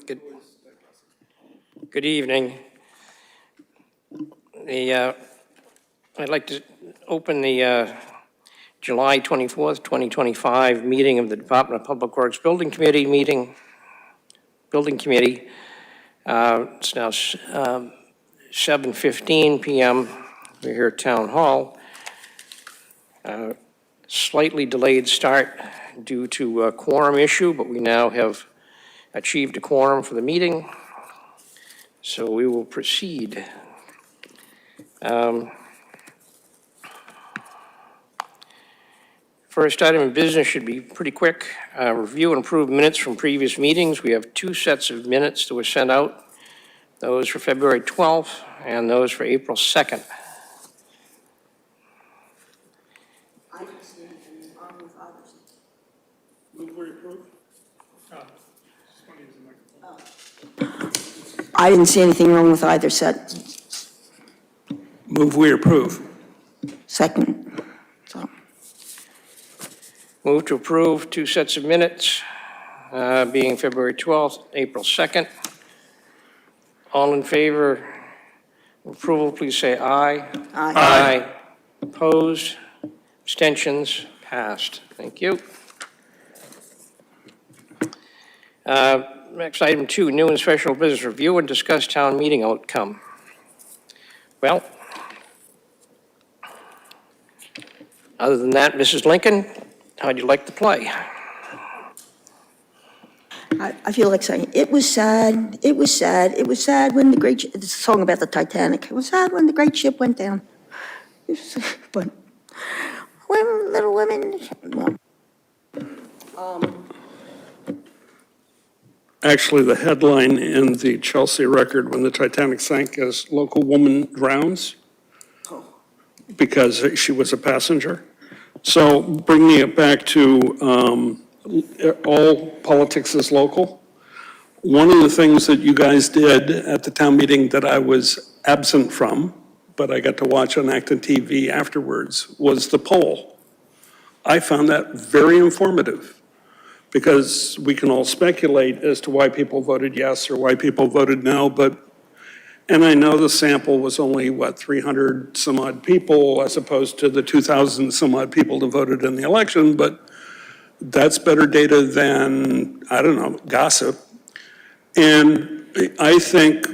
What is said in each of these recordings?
Good, good evening. I'd like to open the July 24th, 2025 meeting of the Department of Public Works Building Committee Building Committee. It's now 7:15 p.m. We're here at Town Hall. Slightly delayed start due to a quorum issue, but we now have achieved a quorum for the meeting, so we will proceed. First item of business should be pretty quick. Review and approve minutes from previous meetings. We have two sets of minutes that were sent out, those for February 12th and those for April 2nd. I didn't see anything wrong with others. Move we approve? I didn't see anything wrong with either set. Move we approve. Second. So, Move to approve two sets of minutes, being February 12th, April 2nd. All in favor of approval, please say aye. aye. Aye. Opposed? Abstentions? Passed. Thank you. Next, item 2, new and special business review and discuss town meeting outcome. Well, other than that, Mrs. Lincoln, how'd you like to play? I feel like saying, it was sad, it was sad, it was sad when the great, it's a song about the Titanic. It was sad when the great ship went down. But, when Little Women, Actually, the headline in the Chelsea Record when the Titanic sank is "Local Woman Drowns" because she was a passenger. So bringing it back to all politics is local. One of the things that you guys did at the town meeting that I was absent from, but I got to watch on ActonTV afterwards, was the poll. I found that very informative because we can all speculate as to why people voted yes or why people voted no, and I know the sample was only, 300 some odd people as opposed to the 2,000 some odd people that voted in the election, but that's better data than, I don't know, gossip. And I think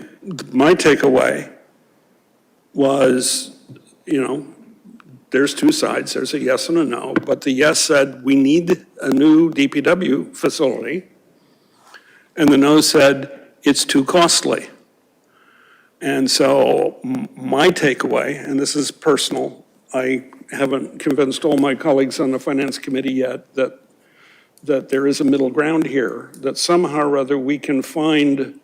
my takeaway was, there's two sides. There's a yes and a no. But the yes said, we need a new DPW facility. And the no said, it's too costly. And so my takeaway, and this is personal, I haven't convinced all my colleagues on the Finance Committee yet that there is a middle ground here, that somehow or other we can find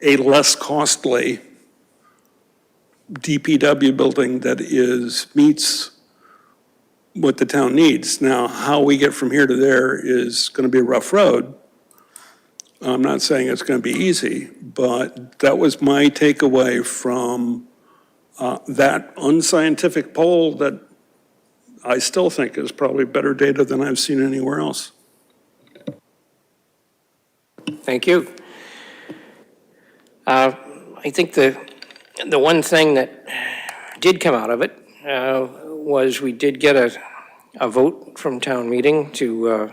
a less costly DPW building that meets what the town needs. Now, how we get from here to there is going to be a rough road. I'm not saying it's going to be easy, but that was my takeaway from that unscientific poll that I still think is probably better data than I've seen anywhere else. Thank you. I think the one thing that did come out of it was we did get a vote from town meeting to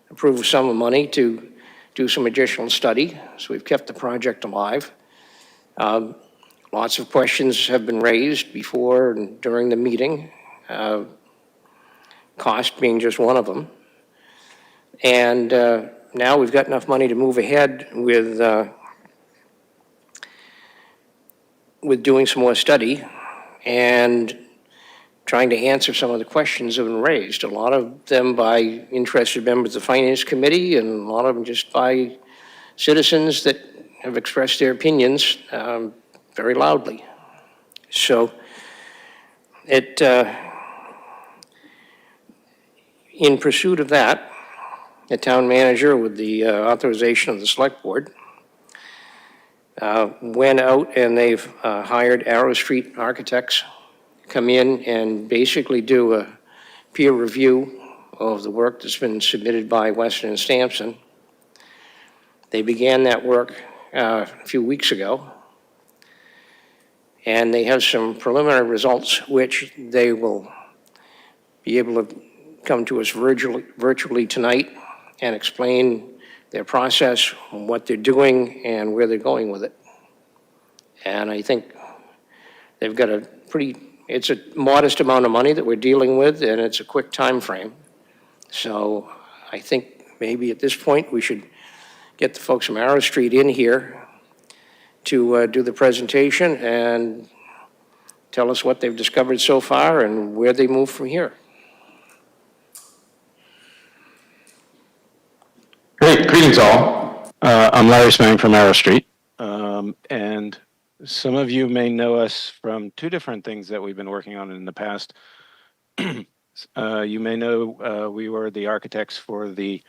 approve a sum of money to do some additional study. So we've kept the project alive. Lots of questions have been raised before and during the meeting, cost being just one of them. And now we've got enough money to move ahead with doing some more study and trying to answer some of the questions that have been raised. A lot of them by interested members of the Finance Committee and a lot of them just by citizens that have expressed their opinions very loudly. So in pursuit of that, the town manager, with the authorization of the select board, went out and they've hired Arrow Street architects to come in and basically do a peer review of the work that's been submitted by Weston and Sampson. They began that work a few weeks ago, and they have some preliminary results which they will be able to come to us virtually tonight and explain their process, what they're doing, and where they're going with it. And I think they've got it's a modest amount of money that we're dealing with, and it's a quick time frame. So I think maybe at this point, we should get the folks from Arrow Street in here to do the presentation and tell us what they've discovered so far and where they move from here. Great, greetings all. I'm Larry Spang from Arrow Street. And some of you may know us from two different things that we've been working on in the past. You may know we were the architects for the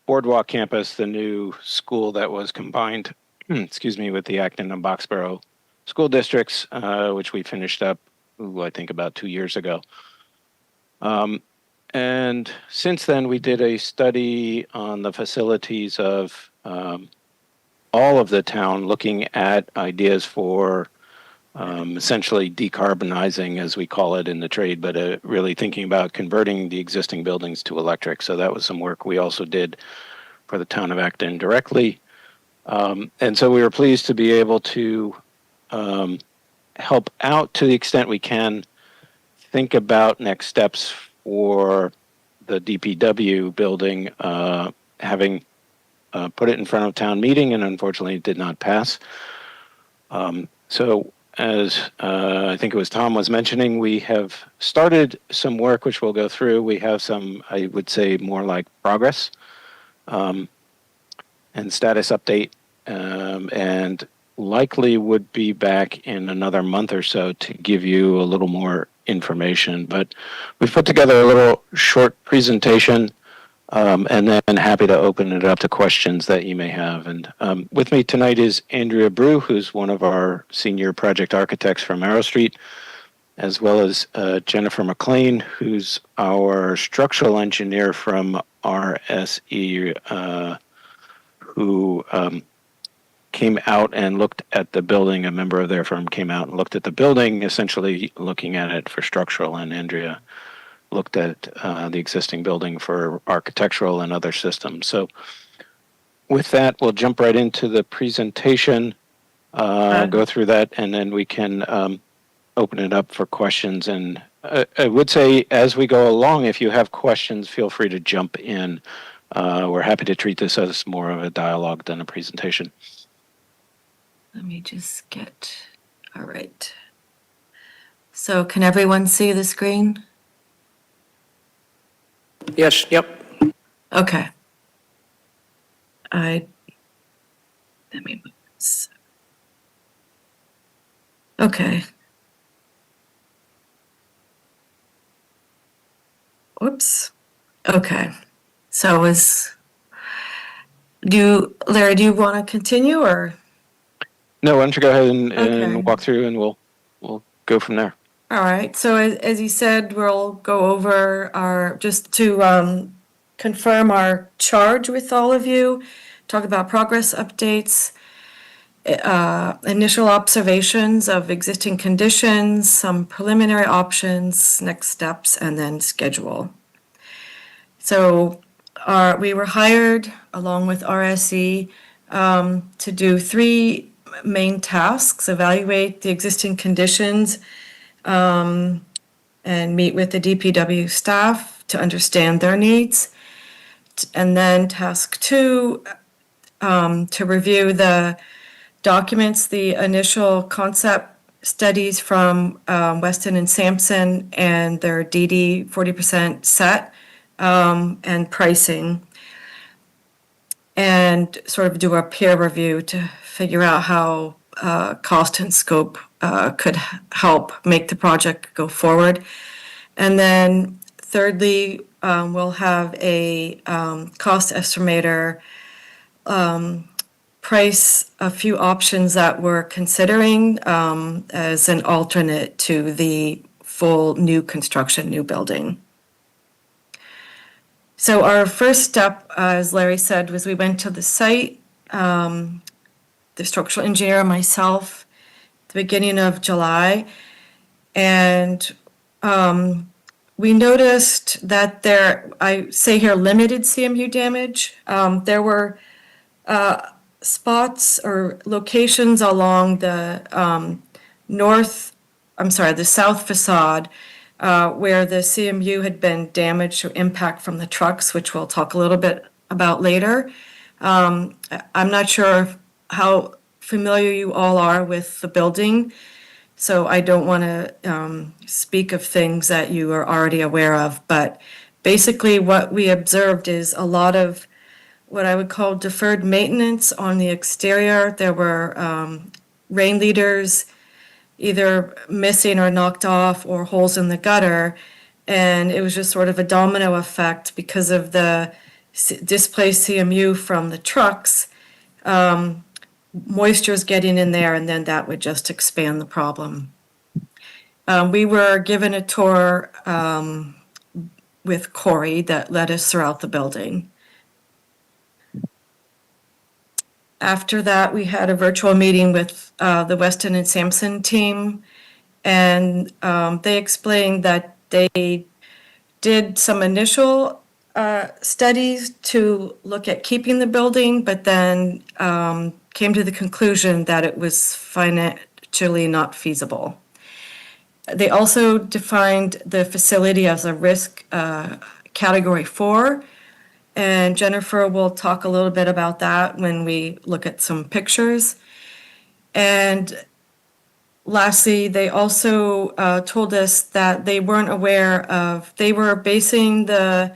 Boardwalk campus, the new school that was combined, excuse me, with the Acton and Boxborough school districts, which we finished up, I think about 2 years ago. And since then, we did a study on the facilities of all of the town, looking at ideas for essentially decarbonizing, as we call it in the trade, but really thinking about converting the existing buildings to electric. So that was some work we also did for the town of Acton directly. And so we were pleased to be able to help out to the extent we can, think about next steps for the DPW building, having put it in front of town meeting, and unfortunately it did not pass. So as I think it was Tom was mentioning, we have started some work which we'll go through. We have some, I would say, more like progress and status update, and likely would be back in another month or so to give you a little more information. But we've put together a little short presentation, and then happy to open it up to questions that you may have. And with me tonight is Andrea Brew, who's one of our senior project architects from Arrow Street, as well as Jennifer McLean, who's our structural engineer from RSE, who came out and looked at the building. A member of their firm came out and looked at the building, essentially looking at it for structural, and Andrea looked at the existing building for architectural and other systems. So with that, we'll jump right into the presentation, go through that, and then we can open it up for questions. And I would say, as we go along, if you have questions, feel free to jump in. We're happy to treat this as more of a dialogue than a presentation. Let me just get, all right. So can everyone see the screen? Yes, yep. Okay. Let me move this. Okay. Whoops. Okay. So Larry, do you want to continue or? No, why don't you go ahead and Okay. walk through, and we'll go from there. All right, so as you said, we'll go over just to confirm our charge with all of you, talk about progress updates, initial observations of existing conditions, some preliminary options, next steps, and then schedule. So we were hired along with RSE to do 3 main tasks: evaluate the existing conditions, and meet with the DPW staff to understand their needs. And then task 2, to review the documents, the initial concept studies from Weston and Sampson and their DD 40% set, and pricing, and sort of do a peer review to figure out how cost and scope could help make the project go forward. And then thirdly, we'll have a cost estimator price a few options that we're considering as an alternate to the full new construction, new building. So our first step, as Larry said, was we went to the site the structural engineer and myself, at the beginning of July. And we noticed that there, I say here, limited CMU damage. There were spots or locations along the the south facade where the CMU had been damaged or impact from the trucks, which we'll talk a little bit about later. I'm not sure how familiar you all are with the building, so I don't want to speak of things that you are already aware of, but basically what we observed is a lot of what I would call deferred maintenance on the exterior. There were rain leaders either missing or knocked off, or holes in the gutter, and it was just sort of a domino effect because of the displaced CMU from the trucks. Moisture's getting in there, and then that would just expand the problem. We were given a tour with Corey that led us throughout the building. After that, we had a virtual meeting with the Weston and Sampson team, and they explained that they did some initial studies to look at keeping the building, but then came to the conclusion that it was financially not feasible. They also defined the facility as a risk category 4, and Jennifer will talk a little bit about that when we look at some pictures. And lastly, they also told us that they weren't aware of, they were basing the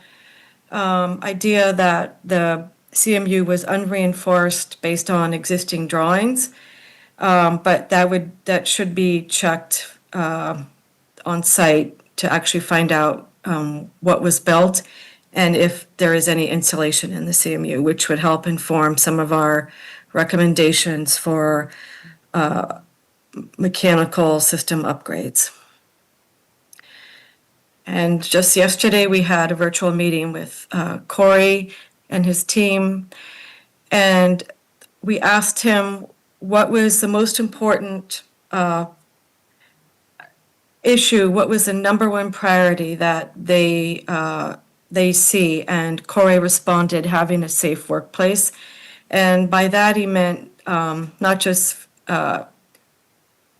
idea that the CMU was unreinforced based on existing drawings, but that should be checked on site to actually find out what was built and if there is any insulation in the CMU, which would help inform some of our recommendations for mechanical system upgrades. And just yesterday, we had a virtual meeting with Corey and his team, and we asked him what was the most important issue, what was the number one priority that they see, and Corey responded, having a safe workplace. And by that, he meant not just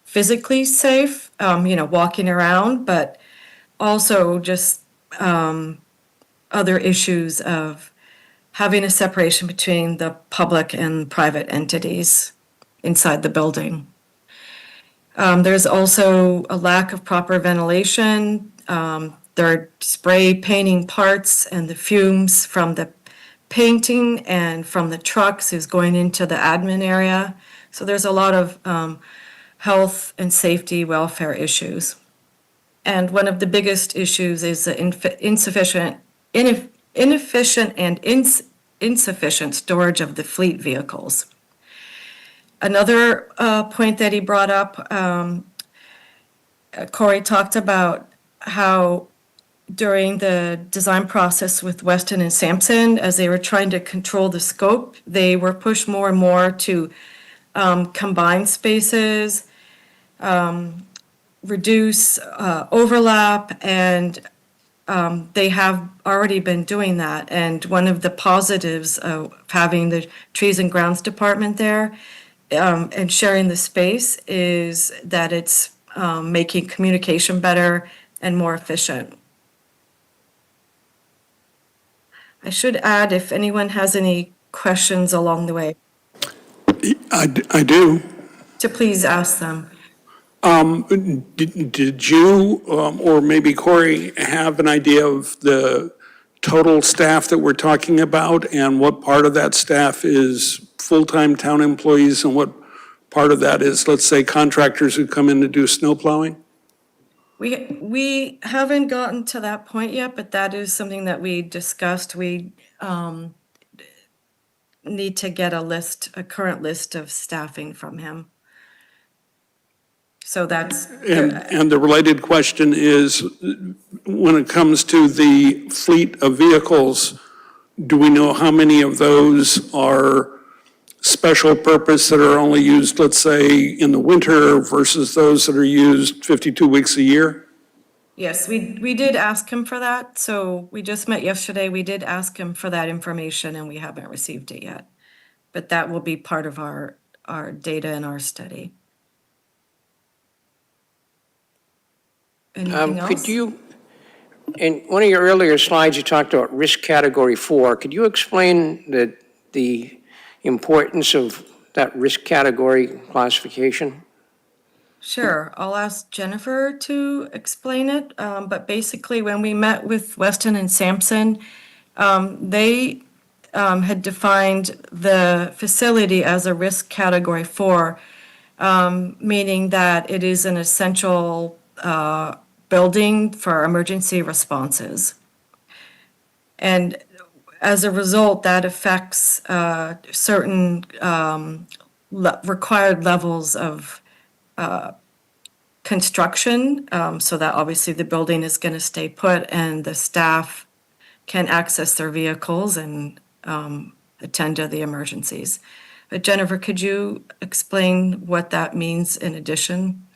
physically safe, walking around, but also just other issues of having a separation between the public and private entities inside the building. There's also a lack of proper ventilation. They're spray painting parts, and the fumes from the painting and from the trucks is going into the admin area. So there's a lot of health and safety welfare issues. And one of the biggest issues is the inefficient and insufficient storage of the fleet vehicles. Another point that he brought up, Corey talked about how during the design process with Weston and Sampson, as they were trying to control the scope, they were pushed more and more to combine spaces, reduce overlap, and they have already been doing that. And one of the positives of having the Trees and Grounds Department there and sharing the space is that it's making communication better and more efficient. I should add, if anyone has any questions along the way, I do. to please ask them. Did you, or maybe Corey, have an idea of the total staff that we're talking about, and what part of that staff is full-time town employees and what part of that is, let's say, contractors who come in to do snow plowing? We haven't gotten to that point yet, but that is something that we discussed. We need to get a current list of staffing from him. So that's. And the related question is, when it comes to the fleet of vehicles, do we know how many of those are special purpose that are only used, let's say, in the winter versus those that are used 52 weeks a year? Yes, we did ask him for that. So we just met yesterday. We did ask him for that information and we haven't received it yet. But that will be part of our data and our study. Anything else? Could you, in one of your earlier slides, you talked about risk category 4. Could you explain the importance of that risk category classification? Sure, I'll ask Jennifer to explain it. But basically, when we met with Weston and Sampson, they had defined the facility as a risk category 4, meaning that it is an essential building for emergency responses. And as a result, that affects certain required levels of construction, so that obviously the building is going to stay put and the staff can access their vehicles and attend to the emergencies. But Jennifer, could you explain what that means in addition?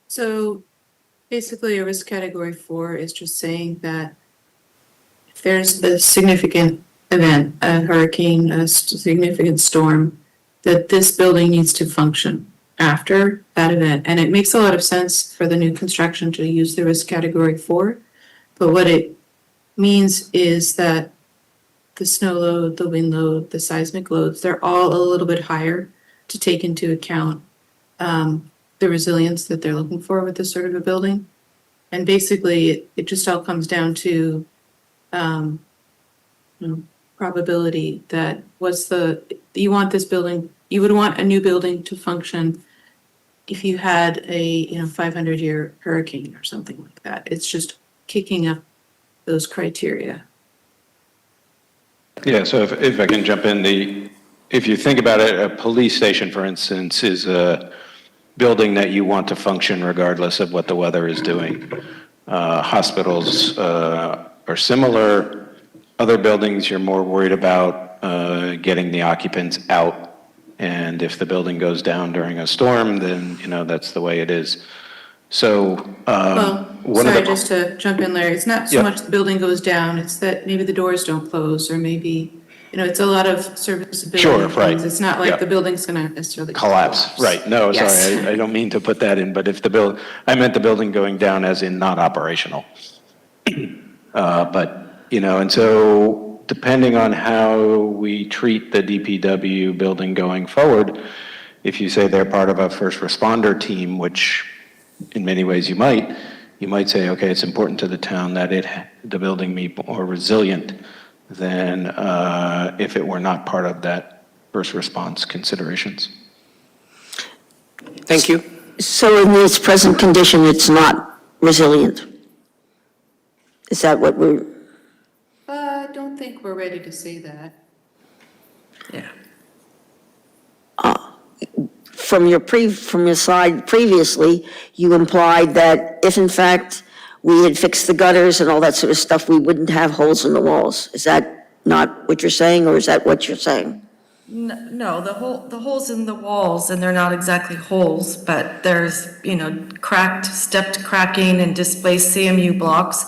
So basically, a risk category 4 is just saying that if there's a significant event, a hurricane, a significant storm, that this building needs to function after that event. And it makes a lot of sense for the new construction to use the risk category 4. But what it means is that the snow load, the wind load, the seismic loads, they're all a little bit higher to take into account the resilience that they're looking for with this sort of a building. And basically, it just all comes down to probability that you want this building, you would want a new building to function if you had a 500-year hurricane or something like that. It's just kicking up those criteria. Yeah, so if I can jump in, if you think about it, a police station, for instance, is a building that you want to function regardless of what the weather is doing. Hospitals are similar. Other buildings, you're more worried about getting the occupants out. And if the building goes down during a storm, then, that's the way it is. So, Just to jump in, Larry, it's not so much the building goes down, it's that maybe the doors don't close, or maybe, it's a lot of serviceability. Sure, right. things. It's not like Yeah. the building's gonna necessarily collapse, right, no, Yes. sorry, I don't mean to put that in, but if I meant the building going down as in not operational. And so depending on how we treat the DPW building going forward, if you say they're part of a first responder team, which in many ways you might say, okay, it's important to the town that the building be more resilient than if it were not part of that first response considerations. Thank you. So in its present condition, it's not resilient? Is that what we're, I don't think we're ready to say that. Yeah. from your slide previously, you implied that if in fact we had fixed the gutters and all that sort of stuff, we wouldn't have holes in the walls. Is that not what you're saying, or is that what you're saying? No, the holes in the walls, and they're not exactly holes, but there's, stepped cracking and displaced CMU blocks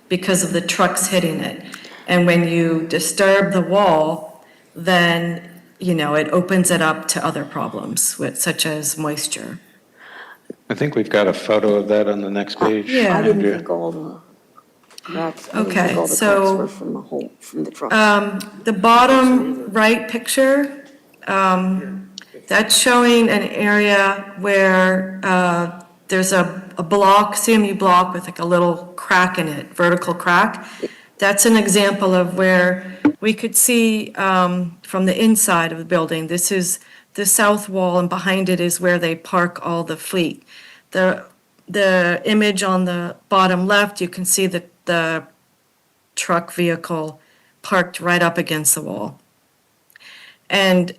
because of the trucks hitting it. And when you disturb the wall, then, it opens it up to other problems, such as moisture. I think we've got a photo of that on the next page. Yeah. I didn't Andrea. think all the cracks, Okay, cracks so, were from the truck. The bottom right picture, that's showing an area where there's a block, CMU block with like a little crack in it, vertical crack. That's an example of where we could see from the inside of the building. This is the south wall, and behind it is where they park all the fleet. The image on the bottom left, you can see the truck vehicle parked right up against the wall. And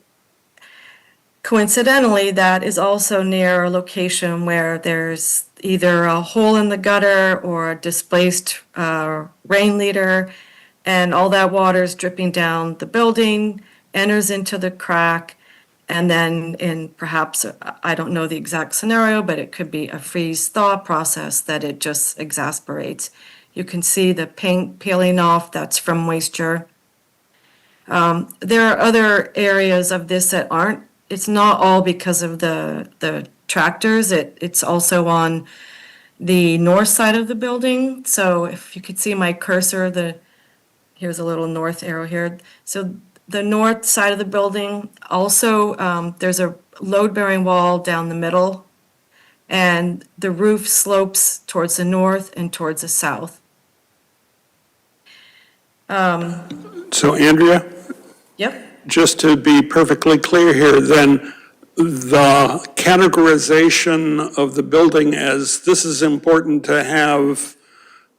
coincidentally, that is also near a location where there's either a hole in the gutter or a displaced rain leader, and all that water is dripping down the building, enters into the crack, And then in perhaps, I don't know the exact scenario, but it could be a freeze-thaw process that it just exasperates. You can see the paint peeling off, that's from moisture. There are other areas of this that aren't, it's not all because of the tractors, it's also on the north side of the building. So if you could see my cursor, here's a little north arrow here. So the north side of the building, also, there's a load-bearing wall down the middle, and the roof slopes towards the north and towards the south. So Andrea, Yep. just to be perfectly clear here, then the categorization of the building as this is important to have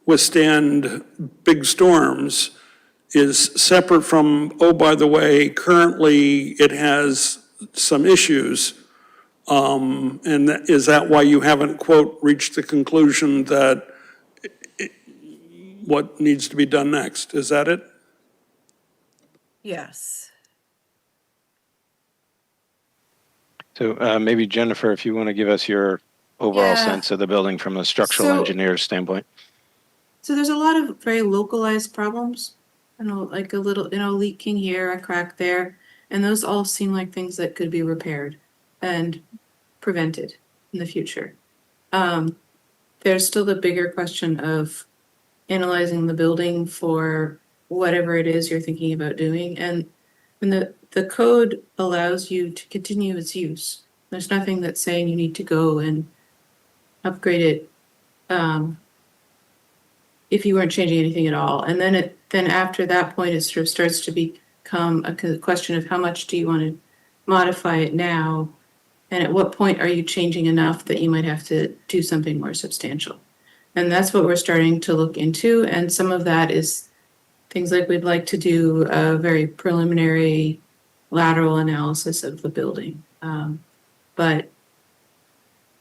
withstand big storms is separate from, oh, by the way, currently it has some issues. And is that why you haven't, quote, reached the conclusion that what needs to be done next? Is that it? Yes. So maybe Jennifer, if you want to give us your overall Yeah. sense of the building from a structural So- engineer's standpoint. So there's a lot of very localized problems, like a little, leaking here, a crack there, and those all seem like things that could be repaired and prevented in the future. There's still the bigger question of analyzing the building for whatever it is you're thinking about doing, and the code allows you to continue its use. There's nothing that's saying you need to go and upgrade it, if you weren't changing anything at all. And then after that point, it sort of starts to become a question of how much do you want to modify it now? And at what point are you changing enough that you might have to do something more substantial? And that's what we're starting to look into. And some of that is things like we'd like to do a very preliminary lateral analysis of the building. But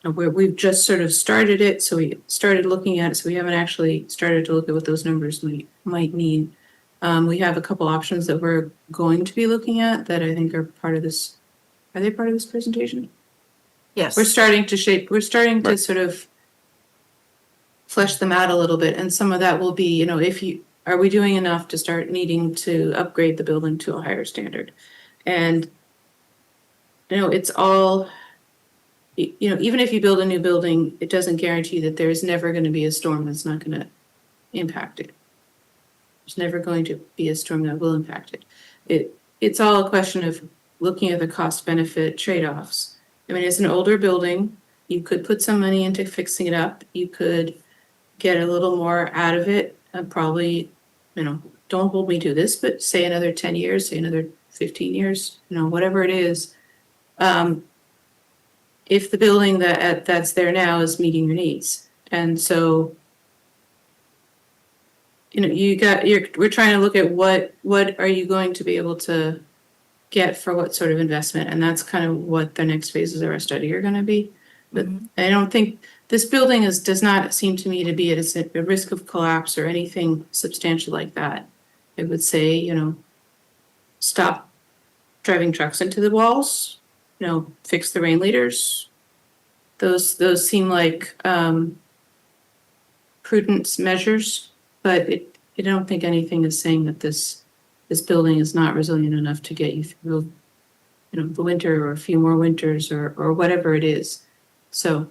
we've just sort of started it, so we started looking at it, so we haven't actually started to look at what those numbers might mean. We have a couple options that we're going to be looking at that I think are part of this. Are they part of this presentation? Yes. We're starting to sort of flesh them out a little bit, and some of that will be, are we doing enough to start needing to upgrade the building to a higher standard? And, it's all, even if you build a new building, it doesn't guarantee that there is never going to be a storm that's not going to impact it. There's never going to be a storm that will impact it. It's all a question of looking at the cost-benefit trade-offs. I mean, it's an older building. You could put some money into fixing it up. You could get a little more out of it, and probably, don't hold me to this, but say another 10 years, say another 15 years, whatever it is. If the building that's there now is meeting your needs. And so, we're trying to look at what are you going to be able to get for what sort of investment, and that's kind of what the next phases of our study are going to be. But I don't think this building does not seem to me to be at a risk of collapse or anything substantial like that. I would say, stop driving trucks into the walls, fix the rain leaders. Those seem like prudent measures, but I don't think anything is saying that this building is not resilient enough to get you through, the winter or a few more winters or whatever it is. So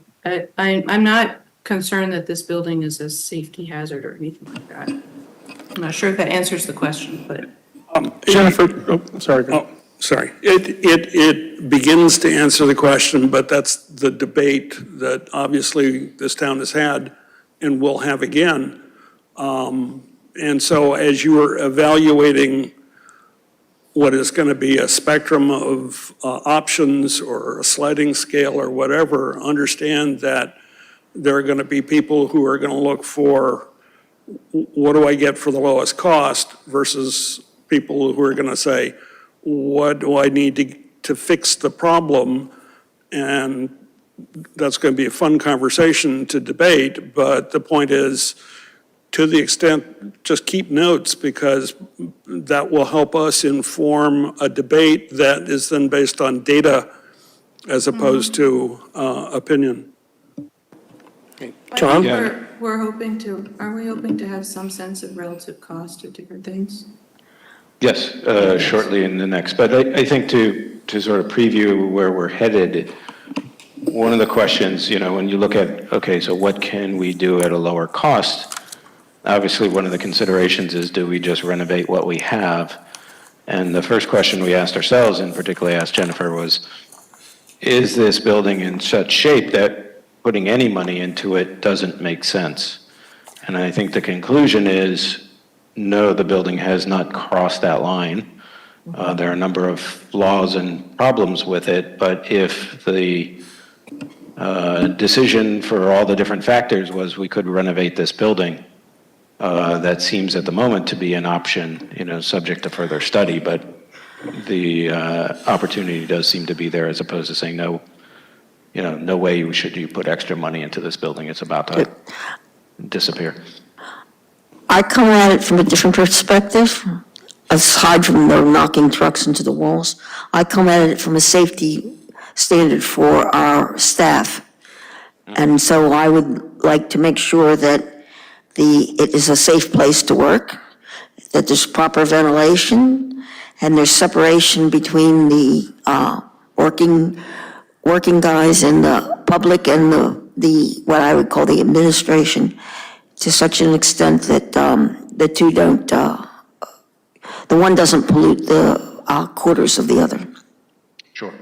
I'm not concerned that this building is a safety hazard or anything like that. I'm not sure if that answers the question, but. Jennifer, sorry. Oh, sorry. It begins to answer the question, but that's the debate that obviously this town has had and will have again. And so as you are evaluating what is going to be a spectrum of options or a sliding scale or whatever, understand that there are going to be people who are going to look for what do I get for the lowest cost versus people who are going to say, what do I need to fix the problem? And that's going to be a fun conversation to debate, but the point is to the extent, just keep notes, because that will help us inform a debate that is then based on data as opposed to opinion. I Tom? think we're hoping to, aren't we hoping to have some sense of relative cost of different things? Yes, shortly in the next, but I think to sort of preview where we're headed, one of the questions, when you look at, okay, so what can we do at a lower cost? Obviously, one of the considerations is, do we just renovate what we have? And the first question we asked ourselves, and particularly asked Jennifer, was, is this building in such shape that putting any money into it doesn't make sense? And I think the conclusion is, no, the building has not crossed that line. There are a number of flaws and problems with it, but if the decision for all the different factors was we could renovate this building, that seems at the moment to be an option, subject to further study, but the opportunity does seem to be there, as opposed to saying, no, no way should you put extra money into this building. It's about to disappear. I come at it from a different perspective, aside from the knocking trucks into the walls. I come at it from a safety standard for our staff. And so I would like to make sure that it is a safe place to work, that there's proper ventilation, and there's separation between the working guys and the public and the what I would call the administration, to such an extent that the two don't, the one doesn't pollute the quarters of the other. Sure.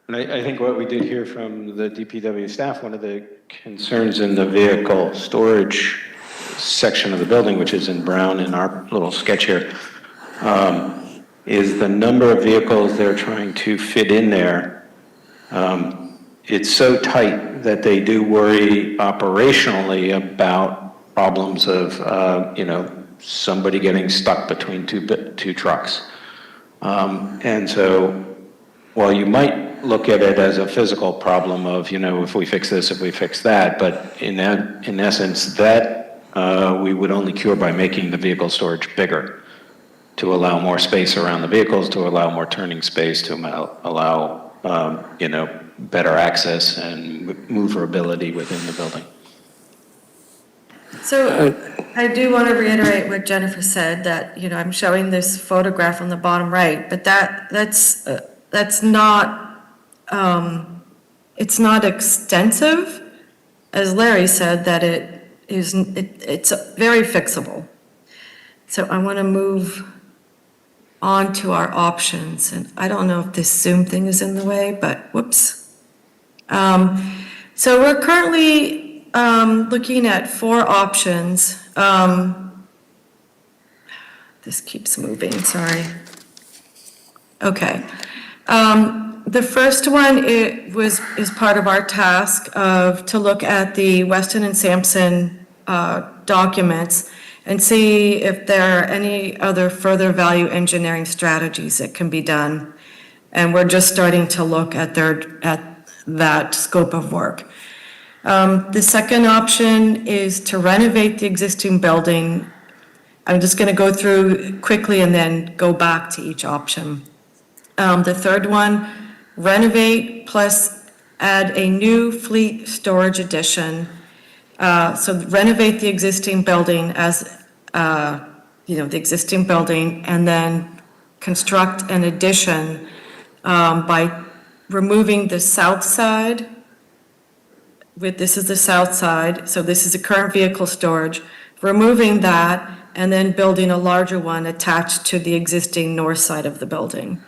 And I think what we did hear from the DPW staff, one of the concerns in the vehicle storage section of the building, which is in brown in our little sketch here, is the number of vehicles they're trying to fit in there. It's so tight that they do worry operationally about problems of, somebody getting stuck between two trucks. And so while you might look at it as a physical problem of, if we fix this, if we fix that, but in essence, that we would only cure by making the vehicle storage bigger, to allow more space around the vehicles, to allow more turning space, to allow, better access and maneuverability within the building. So I do want to reiterate what Jennifer said, that, I'm showing this photograph on the bottom right, but that's not, it's not extensive, as Larry said, that it's very fixable. So I want to move on to our options, and I don't know if this Zoom thing is in the way, but whoops. So we're currently looking at 4 options. This keeps moving, sorry. Okay. The first one is part of our task to look at the Weston and Sampson documents and see if there are any other further value engineering strategies that can be done. And we're just starting to look at that scope of work. The second option is to renovate the existing building. I'm just going to go through quickly and then go back to each option. The third one, renovate plus add a new fleet storage addition. So renovate the existing building as, the existing building, and then construct an addition by removing the south side. This is the south side, so this is the current vehicle storage, removing that and then building a larger one attached to the existing north side of the building.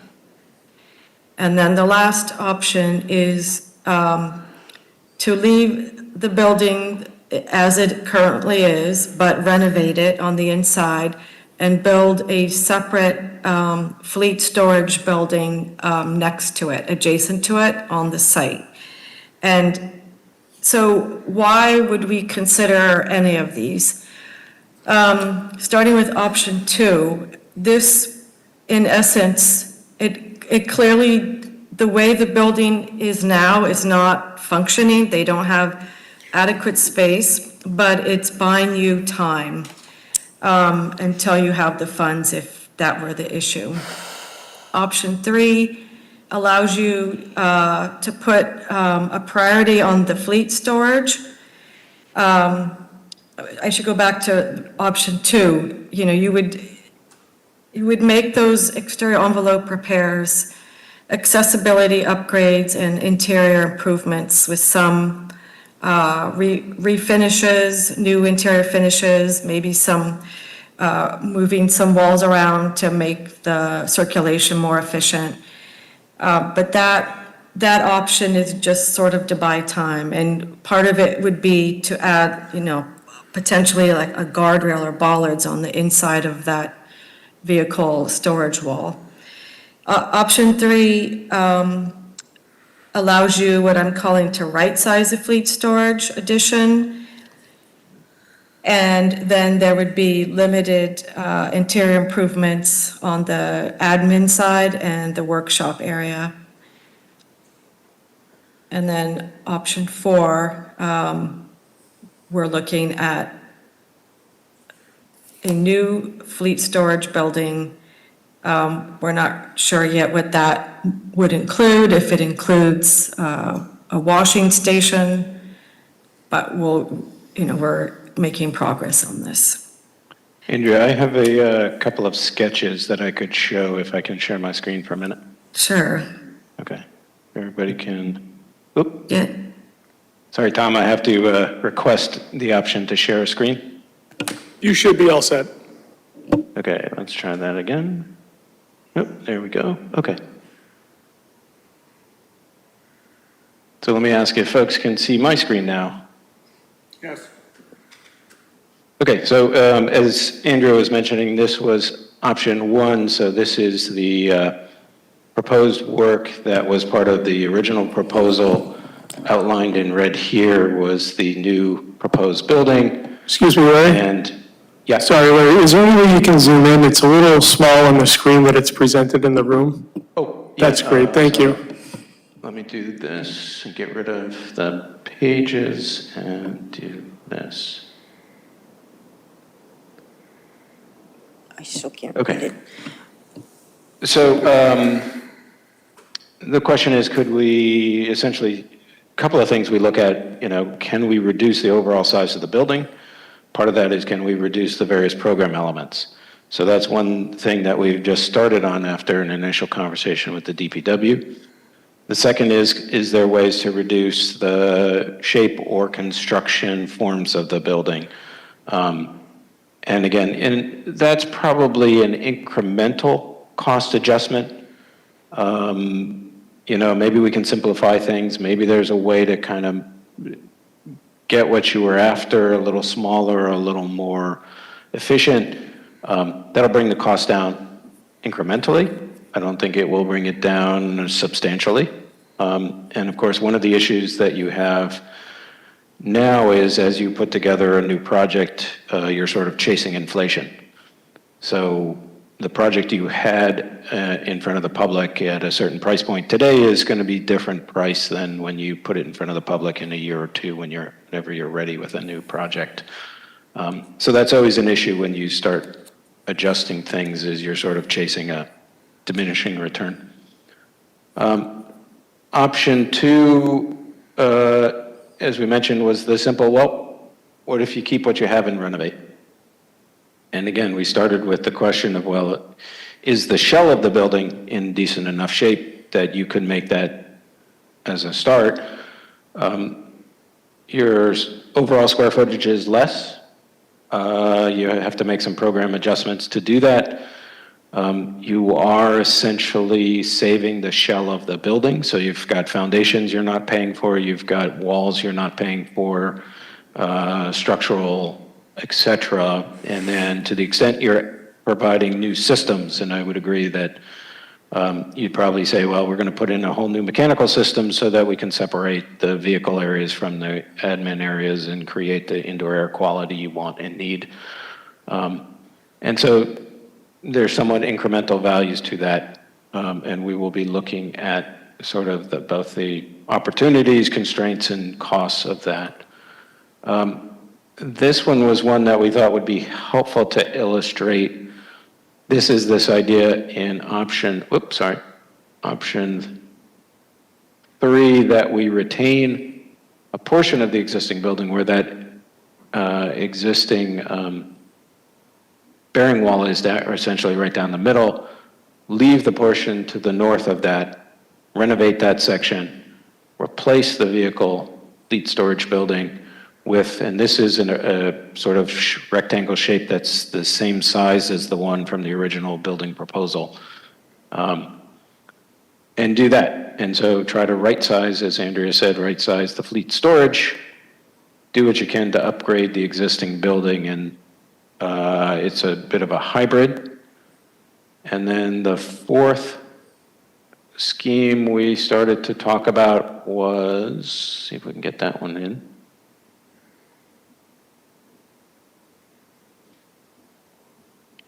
And then the last option is to leave the building as it currently is, but renovate it on the inside and build a separate fleet storage building next to it, adjacent to it on the site. And so why would we consider any of these? Starting with option 2, this, in essence, it clearly, the way the building is now is not functioning. They don't have adequate space, but it's buying you time. until you have the funds if that were the issue. Option 3 allows you to put a priority on the fleet storage. I should go back to option 2. You know, you would make those exterior envelope repairs, accessibility upgrades, and interior improvements with some refinishes, new interior finishes, maybe some moving some walls around to make the circulation more efficient. But that option is just sort of to buy time, and part of it would be to add, you know, potentially like a guardrail or bollards on the inside of that vehicle storage wall. Option 3 allows you what I'm calling to right-size the fleet storage addition. And then there would be limited interior improvements on the admin side and the workshop area. And then option 4, we're looking at a new fleet storage building. We're not sure yet what that would include, if it includes a washing station, but we're making progress on this. Andrea, I have a couple of sketches that I could show if I can share my screen for a minute. Sure. Okay. Everybody can, oop, Yeah. Sorry, Tom, I have to request the option to share a screen. You should be all set. Okay, let's try that again. Oh, there we go. Okay. So let me ask if folks can see my screen now. Yes. Okay, so as Andrew was mentioning, this was option 1. So this is the proposed work that was part of the original proposal. Outlined in red here was the new proposed building. Excuse me, Larry? And, yeah. Sorry, Larry, is there any way you can zoom in? It's a little small on the screen that it's presented in the room. Oh, yeah, That's great, thank so you. Let me do this and get rid of the pages and do this. I still can't Okay. read it. So the question is, could we essentially, a couple of things we look at, can we reduce the overall size of the building? Part of that is, can we reduce the various program elements? So that's one thing that we've just started on after an initial conversation with the DPW. The second is there ways to reduce the shape or construction forms of the building? And again, that's probably an incremental cost adjustment. Maybe we can simplify things. Maybe there's a way to kind of get what you were after, a little smaller, a little more efficient. That'll bring the cost down incrementally. I don't think it will bring it down substantially. And of course, one of the issues that you have now is, as you put together a new project, you're sort of chasing inflation. So the project you had in front of the public at a certain price point today is going to be different price than when you put it in front of the public in a year or two whenever you're ready with a new project. So that's always an issue when you start adjusting things, is you're sort of chasing a diminishing return. Option 2, as we mentioned, was the simple, well, what if you keep what you have and renovate? And again, we started with the question of, well, is the shell of the building in decent enough shape that you could make that as a start? Your overall square footage is less. You have to make some program adjustments to do that. You are essentially saving the shell of the building. So you've got foundations you're not paying for, you've got walls you're not paying for, structural, et cetera. And then to the extent you're providing new systems, and I would agree that you'd probably say, well, we're going to put in a whole new mechanical system so that we can separate the vehicle areas from the admin areas and create the indoor air quality you want and need. And so there's somewhat incremental values to that, and we will be looking at sort of both the opportunities, constraints, and costs of that. This one was one that we thought would be helpful to illustrate. This is this idea in option 3, that we retain a portion of the existing building where that existing bearing wall is essentially right down the middle, leave the portion to the north of that, renovate that section, replace the vehicle fleet storage building with, and this is in a sort of rectangle shape that's the same size as the one from the original building proposal. And do that. And so try to right-size, as Andrea said, right-size the fleet storage, do what you can to upgrade the existing building, and it's a bit of a hybrid. And then the fourth scheme we started to talk about was, see if we can get that one in.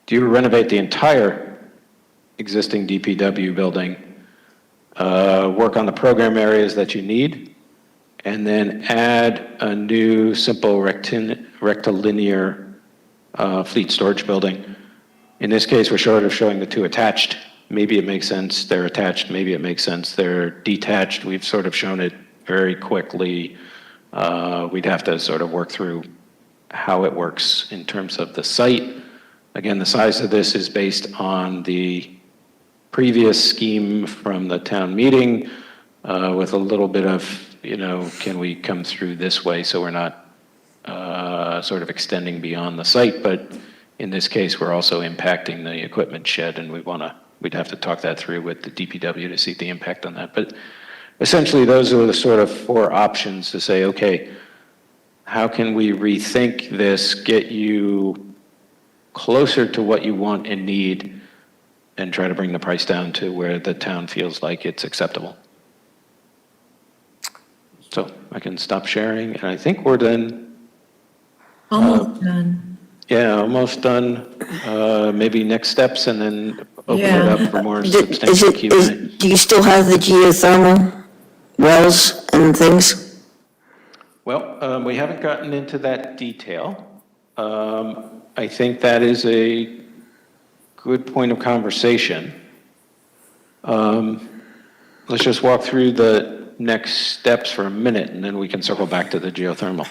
Do you renovate the entire existing DPW building, work on the program areas that you need, and then add a new simple rectilinear fleet storage building? In this case, we're sort of showing the two attached. Maybe it makes sense they're attached, maybe it makes sense they're detached. We've sort of shown it very quickly. We'd have to sort of work through how it works in terms of the site. Again, the size of this is based on the previous scheme from the town meeting, with a little bit of, can we come through this way so we're not sort of extending beyond the site, but in this case, we're also impacting the equipment shed, and we'd have to talk that through with the DPW to see the impact on that. But essentially, those are the sort of 4 options to say, okay, how can we rethink this, get you closer to what you want and need, and try to bring the price down to where the town feels like it's acceptable. So I can stop sharing, and I think we're then. Almost done. Yeah, almost done. Maybe next steps, and then open it up for more Is substantial it, Q&A. do you still have the geothermal wells and things? Well, we haven't gotten into that detail. I think that is a good point of conversation. Let's just walk through the next steps for a minute, and then we can circle back to the geothermal.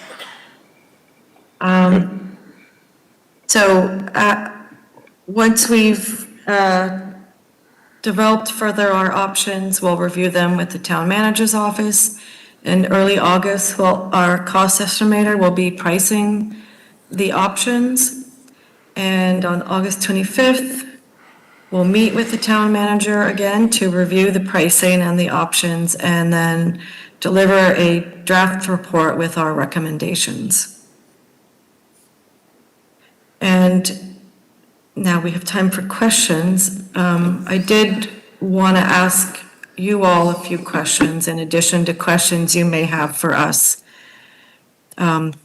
Once we've developed further our options, we'll review them with the town manager's office. In early August, our cost estimator will be pricing the options. And on August 25th, we'll meet with the town manager again to review the pricing and the options, and then deliver a draft report with our recommendations. And now we have time for questions. I did want to ask you all a few questions in addition to questions you may have for us.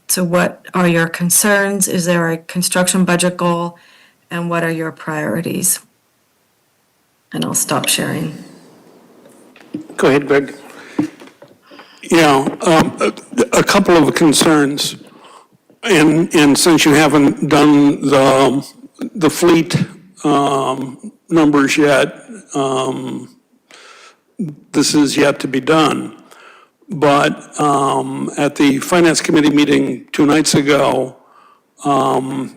So what are your concerns? Is there a construction budget goal? And what are your priorities? And I'll stop sharing. Go ahead, Greg. Yeah, a couple of concerns. And since you haven't done the fleet numbers yet, this is yet to be done. But at the Finance Committee meeting 2 nights ago, not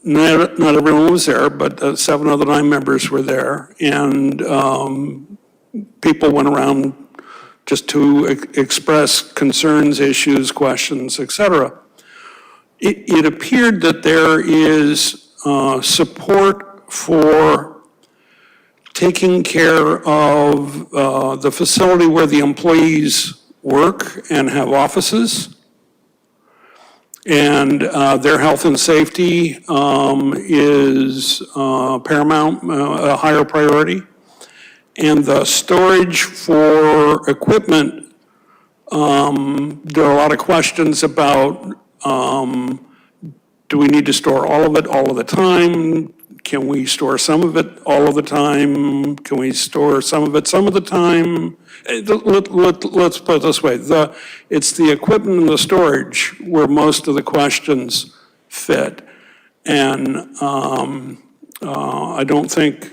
everyone was there, but 7 of the 9 members were there. And people went around just to express concerns, issues, questions, et cetera. It appeared that there is support for taking care of the facility where the employees work and have offices. And their health and safety is paramount, a higher priority. And the storage for equipment, there are a lot of questions about, do we need to store all of it all of the time? can we store some of it all of the time? Can we store some of it some of the time? Let's put it this way. It's the equipment and the storage where most of the questions fit. And I don't think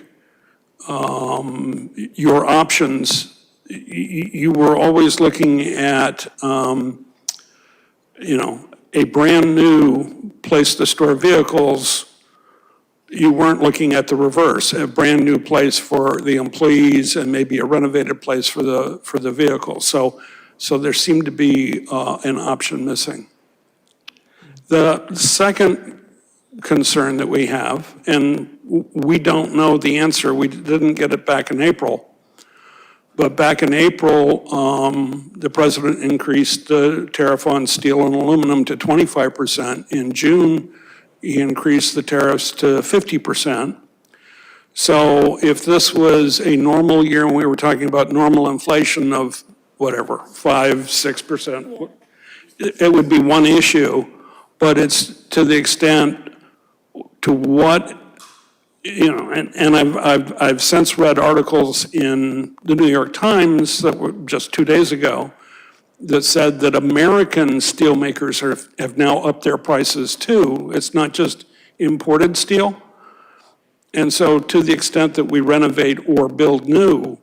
your options, you were always looking at, a brand-new place to store vehicles. You weren't looking at the reverse, a brand-new place for the employees and maybe a renovated place for the vehicles. So there seemed to be an option missing. The second concern that we have, and we don't know the answer, we didn't get it back in April, but back in April, the president increased the tariff on steel and aluminum to 25%. In June, he increased the tariffs to 50%. So if this was a normal year and we were talking about normal inflation of whatever, 5-6%, it would be one issue, but it's to the extent to what, and I've since read articles in the New York Times that were just 2 days ago that said that American steelmakers have now upped their prices too. It's not just imported steel. And so to the extent that we renovate or build new,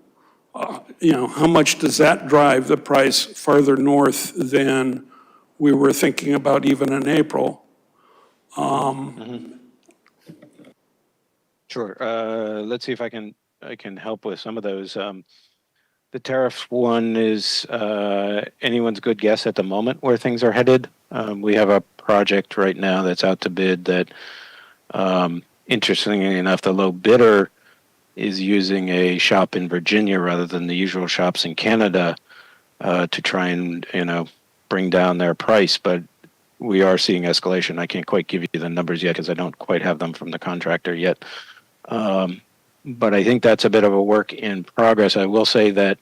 how much does that drive the price farther north than we were thinking about even in April? Sure. Let's see if I can help with some of those. The tariff one is anyone's good guess at the moment where things are headed. We have a project right now that's out to bid that, interestingly enough, the low bidder is using a shop in Virginia rather than the usual shops in Canada to try and bring down their price. But we are seeing escalation. I can't quite give you the numbers yet because I don't quite have them from the contractor yet. But I think that's a bit of a work in progress. I will say that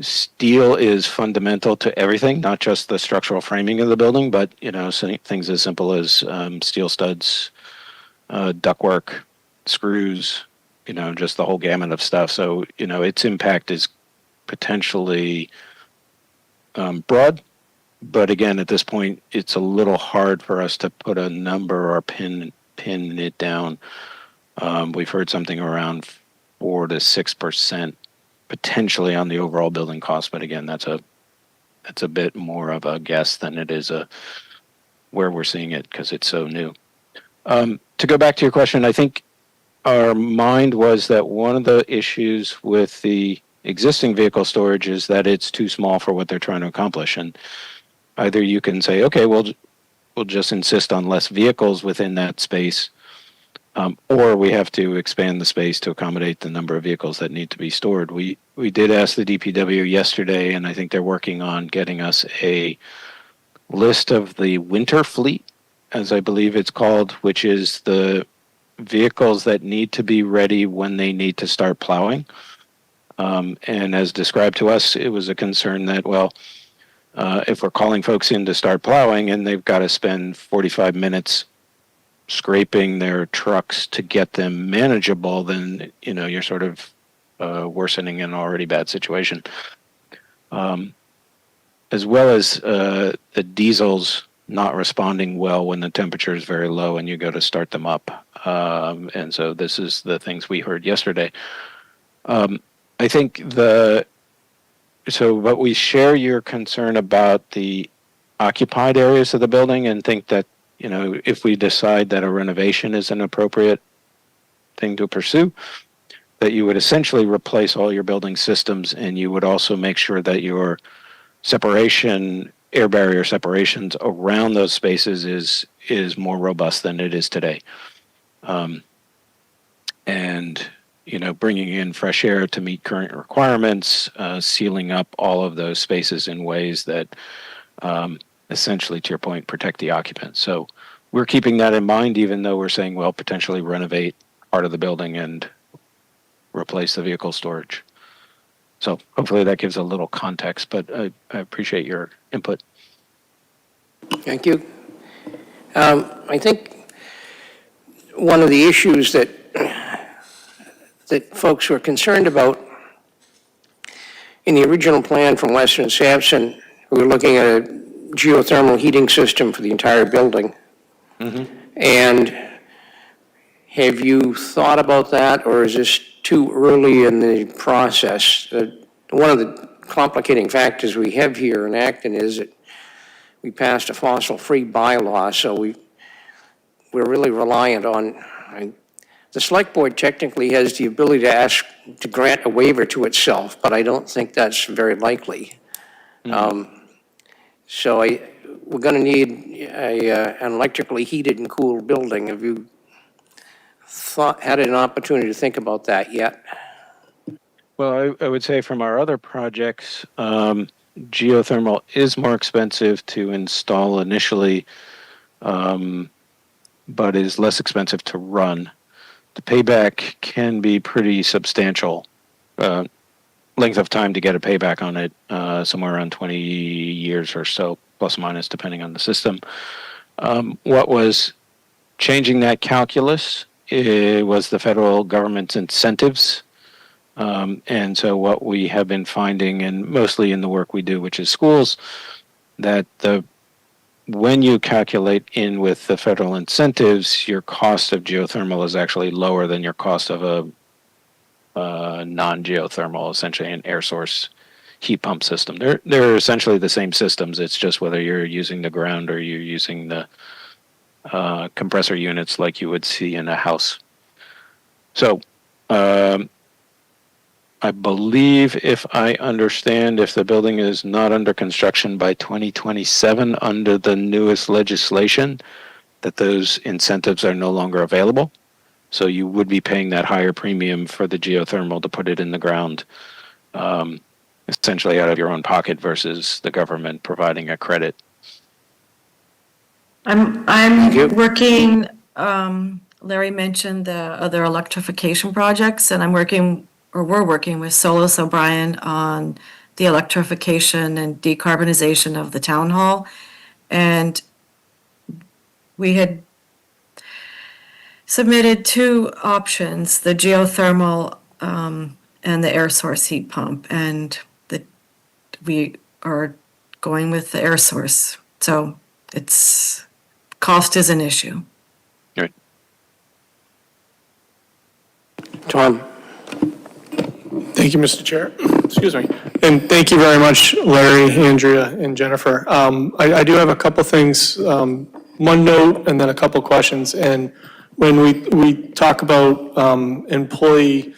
steel is fundamental to everything, not just the structural framing of the building, but things as simple as steel studs, ductwork, screws, just the whole gamut of stuff. So its impact is potentially broad. But again, at this point, it's a little hard for us to put a number or pin it down. We've heard something around 4 to 6% potentially on the overall building cost, but again, that's a bit more of a guess than it is where we're seeing it because it's so new. To go back to your question, I think our mind was that one of the issues with the existing vehicle storage is that it's too small for what they're trying to accomplish, and either you can say, okay, we'll just insist on less vehicles within that space, or we have to expand the space to accommodate the number of vehicles that need to be stored. We did ask the DPW yesterday, and I think they're working on getting us a list of the winter fleet, as I believe it's called, which is the vehicles that need to be ready when they need to start plowing. And as described to us, it was a concern that, if we're calling folks in to start plowing and they've got to spend 45 minutes scraping their trucks to get them manageable, then, you're sort of worsening an already bad situation. As well as the diesels not responding well when the temperature is very low and you go to start them up. And so this is the things we heard yesterday. I think but we share your concern about the occupied areas of the building and think that, if we decide that a renovation is an appropriate thing to pursue, that you would essentially replace all your building systems and you would also make sure that your air barrier separations around those spaces is more robust than it is today. And bringing in fresh air to meet current requirements, sealing up all of those spaces in ways that essentially, to your point, protect the occupants. So we're keeping that in mind, even though we're saying, potentially renovate part of the building and replace the vehicle storage. So hopefully that gives a little context, but I appreciate your input. Thank you. I think one of the issues that folks were concerned about in the original plan from Weston and Sampson, we were looking at a geothermal heating system for the entire building. And have you thought about that, or is this too early in the process? One of the complicating factors we have here in Acton is that we passed a fossil-free bylaw, so we're really reliant on, the select board technically has the ability to ask to grant a waiver to itself, but I don't think that's very likely. So we're going to need an electrically heated and cooled building. Have you had an opportunity to think about that yet? Well, I would say from our other projects, geothermal is more expensive to install initially, but is less expensive to run. The payback can be pretty substantial. Length of time to get a payback on it, somewhere around 20 years or so, plus or minus, depending on the system. What was changing that calculus was the federal government's incentives. And so what we have been finding, and mostly in the work we do, which is schools, that when you calculate in with the federal incentives, your cost of geothermal is actually lower than your cost of a non-geothermal, essentially an air source heat pump system. They're essentially the same systems. It's just whether you're using the ground or you're using the compressor units like you would see in a house. So I believe, if I understand, if the building is not under construction by 2027 under the newest legislation, that those incentives are no longer available. So you would be paying that higher premium for the geothermal to put it in the ground, essentially out of your own pocket versus the government providing a credit. you. Working, Larry mentioned the other electrification projects, and we're working with Solus O'Brien on the electrification and decarbonization of the town hall. And we had submitted two options, the geothermal and the air source heat pump, and we are going with the air source. So cost is an issue. Right. Tom? Thank you, Mr. Chair. Excuse me. And thank you very much, Larry, Andrea, and Jennifer. I do have a couple things, one note and then a couple questions. And when we talk about employee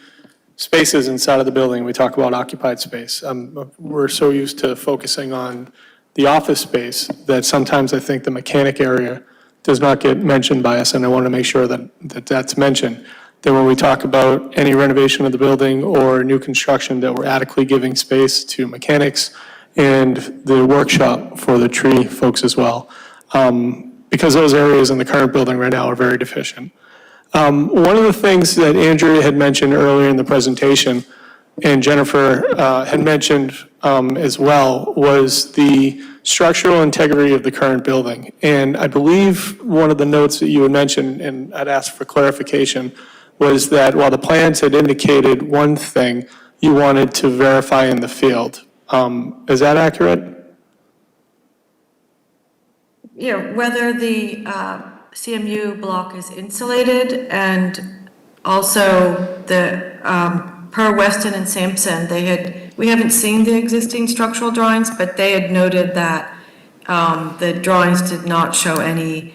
spaces inside of the building, we talk about occupied space. We're so used to focusing on the office space that sometimes I think the mechanic area does not get mentioned by us, and I want to make sure that that's mentioned. That when we talk about any renovation of the building or new construction, that we're adequately giving space to mechanics and the workshop for the tree folks as well. Because those areas in the current building right now are very deficient. One of the things that Andrea had mentioned earlier in the presentation, and Jennifer had mentioned as well, was the structural integrity of the current building. And I believe one of the notes that you had mentioned, and I'd ask for clarification, was that while the plans had indicated one thing, you wanted to verify in the field. Is that accurate? Yeah, whether the CMU block is insulated, and also the, per Weston and Sampson, we haven't seen the existing structural drawings, but they had noted that the drawings did not show any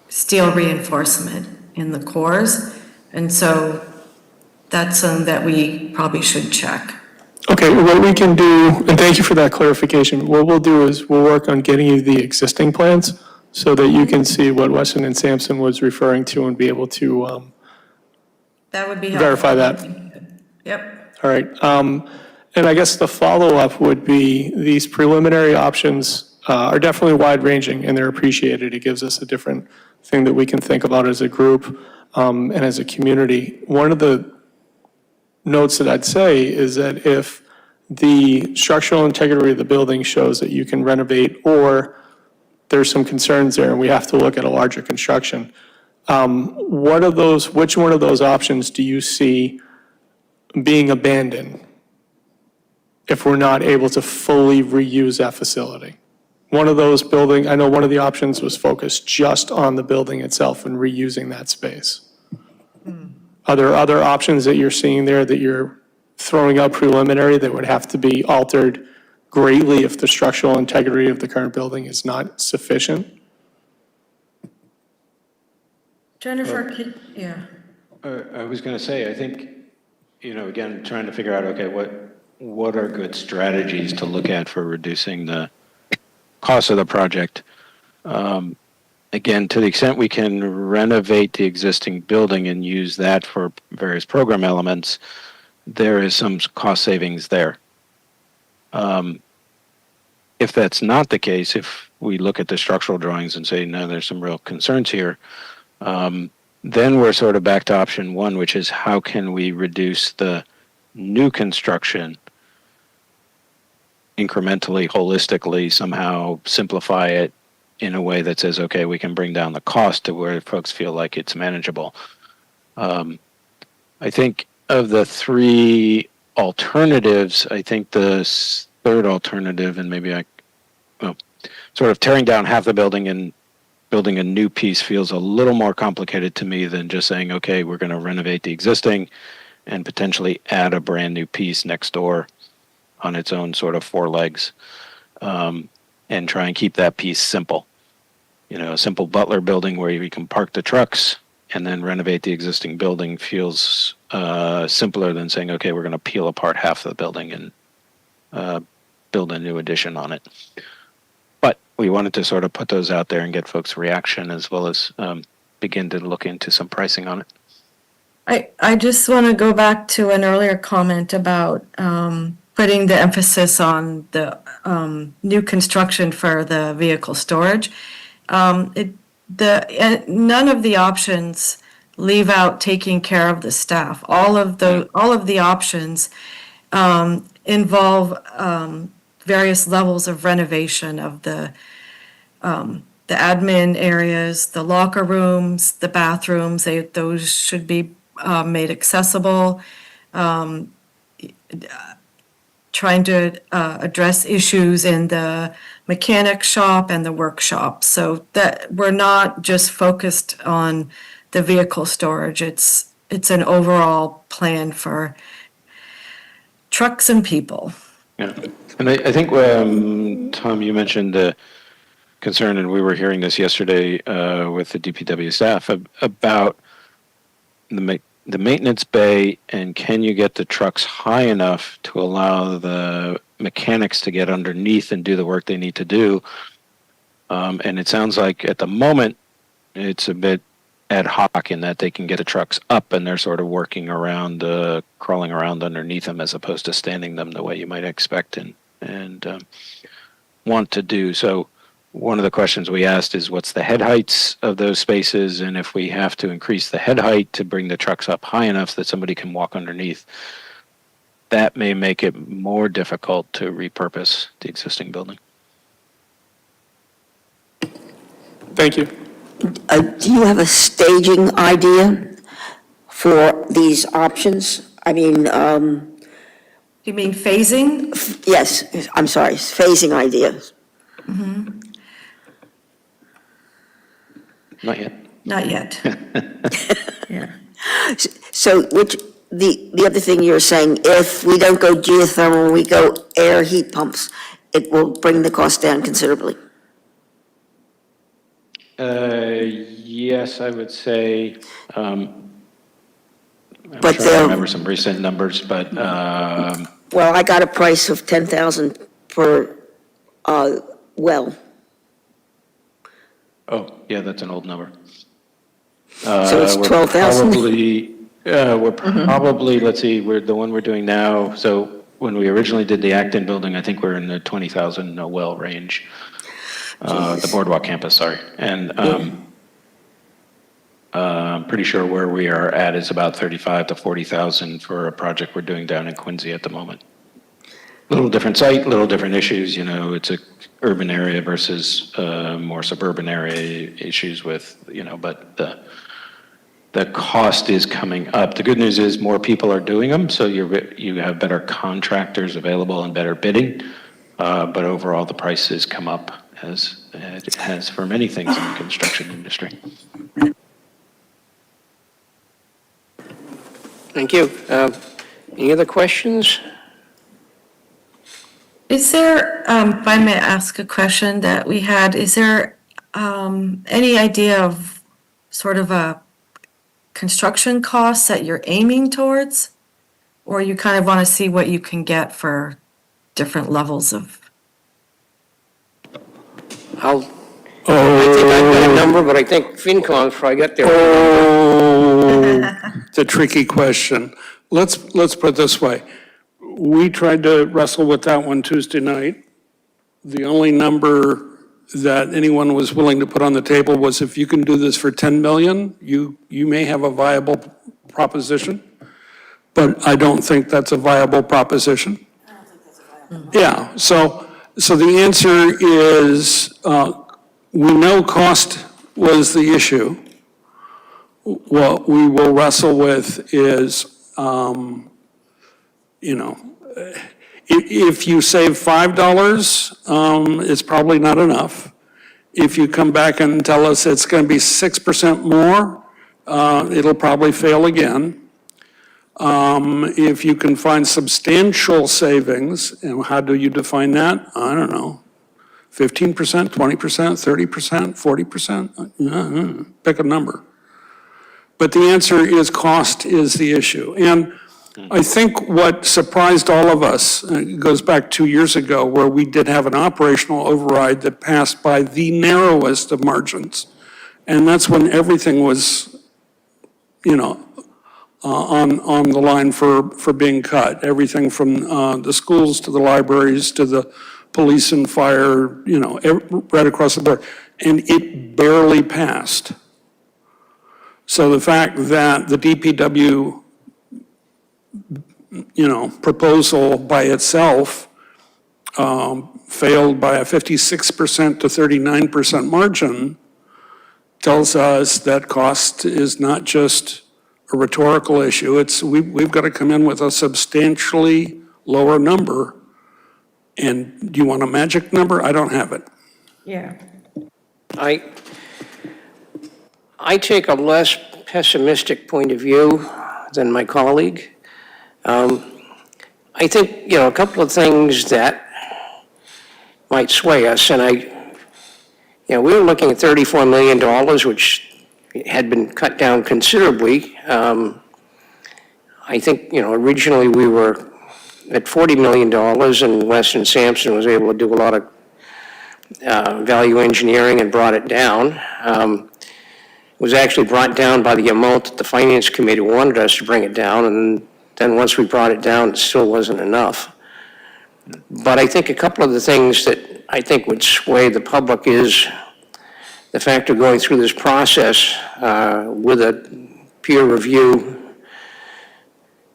steel reinforcement in the cores, and so that's something that we probably should check. Okay, what we can do, and thank you for that clarification, what we'll do is we'll work on getting you the existing plans so that you can see what Weston and Sampson was referring to and be able to That would be helpful. verify that. Yep. All right. And I guess the follow-up would be these preliminary options are definitely wide-ranging and they're appreciated. It gives us a different thing that we can think about as a group and as a community. One of the notes that I'd say is that if the structural integrity of the building shows that you can renovate or there's some concerns there and we have to look at a larger construction, Which one of those options do you see being abandoned if we're not able to fully reuse that facility? One of those building, I know one of the options was focused just on the building itself and reusing that space. Are there other options that you're seeing there that you're throwing out preliminary that would have to be altered greatly if the structural integrity of the current building is not sufficient? Jennifer, yeah. I was going to say, I think, again, trying to figure out, okay, what are good strategies to look at for reducing the cost of the project? Again, to the extent we can renovate the existing building and use that for various program elements, there is some cost savings there. If that's not the case, if we look at the structural drawings and say, no, there's some real concerns here, then we're sort of back to option one, which is how can we reduce the new construction incrementally, holistically, somehow simplify it in a way that says, okay, we can bring down the cost to where folks feel like it's manageable. I think of the three alternatives, I think the third alternative, and maybe sort of tearing down half the building and building a new piece feels a little more complicated to me than just saying, okay, we're going to renovate the existing and potentially add a brand new piece next door on its own sort of four legs, and try and keep that piece simple. A simple Butler building where you can park the trucks and then renovate the existing building feels simpler than saying, okay, we're going to peel apart half the building and build a new addition on it. But we wanted to sort of put those out there and get folks' reaction as well as begin to look into some pricing on it. I just want to go back to an earlier comment about putting the emphasis on the new construction for the vehicle storage. None of the options leave out taking care of the staff. All of the options involve various levels of renovation of the admin areas, the locker rooms, the bathrooms. Those should be made accessible. Trying to address issues in the mechanic shop and the workshop, so that we're not just focused on the vehicle storage. It's an overall plan for trucks and people. Yeah, and I think, Tom, you mentioned the concern, and we were hearing this yesterday with the DPW staff about the maintenance bay, and can you get the trucks high enough to allow the mechanics to get underneath and do the work they need to do? And it sounds like at the moment it's a bit ad hoc in that they can get the trucks up and they're sort of working around, crawling around underneath them as opposed to standing them the way you might expect and want to do. So one of the questions we asked is what's the head heights of those spaces, and if we have to increase the head height to bring the trucks up high enough that somebody can walk underneath, that may make it more difficult to repurpose the existing building. Thank you. Do you have a staging idea for these options? I mean, You mean phasing? yes, I'm sorry, phasing ideas. Not yet. Not yet. Yeah. So the other thing you're saying, if we don't go geothermal, we go air heat pumps, it will bring the cost down considerably. Yes, I would say. I'm But sure I remember some recent numbers, but Well, I got a price of 10,000 per well. oh, yeah, that's an old number. So it's We're 12,000? we're probably, let's see, the one we're doing now, so when we originally did the Acton building, I think we're in the 20,000 well range. The Boardwalk campus, sorry. And I'm pretty sure where we are at is about 35 to 40,000 for a project we're doing down in Quincy at the moment. Little different site, little different issues, it's a urban area versus more suburban area issues with, but the cost is coming up. The good news is more people are doing them, so you have better contractors available and better bidding. But overall, the prices come up, as it has for many things in the construction industry. Thank you. Any other questions? Is there, if I may ask a question that we had, is there any idea of sort of a construction cost that you're aiming towards? Or you kind of want to see what you can get for different levels of? I think I've got a number, but I think FinCom's probably got their. Oh, it's a tricky question. Let's put it this way. We tried to wrestle with that one Tuesday night. The only number that anyone was willing to put on the table was, if you can do this for 10 million, you may have a viable proposition. But I don't think that's a viable proposition. Yeah, so the answer is, we know cost was the issue. What we will wrestle with is, if you save $5, it's probably not enough. If you come back and tell us it's going to be 6% more, it'll probably fail again. If you can find substantial savings, and how do you define that? I don't know. 15%, 20%, 30%, 40%? Pick a number. But the answer is cost is the issue. And I think what surprised all of us, it goes back 2 years ago, where we did have an operational override that passed by the narrowest of margins. And that's when everything was, on the line for being cut. Everything from the schools to the libraries to the police and fire, right across the board. And it barely passed. So the fact that the DPW, proposal by itself failed by a 56% to 39% margin tells us that cost is not just a rhetorical issue. We've got to come in with a substantially lower number. And do you want a magic number? I don't have it. Yeah. I take a less pessimistic point of view than my colleague. I think, a couple of things that might sway us, and we were looking at $34 million, which had been cut down considerably. I think, originally we were at $40 million, and Weston Sampson was able to do a lot of value engineering and brought it down. It was actually brought down by the amount that the Finance Committee wanted us to bring it down, and then once we brought it down, it still wasn't enough. But I think a couple of the things that I think would sway the public is the fact of going through this process with a peer review.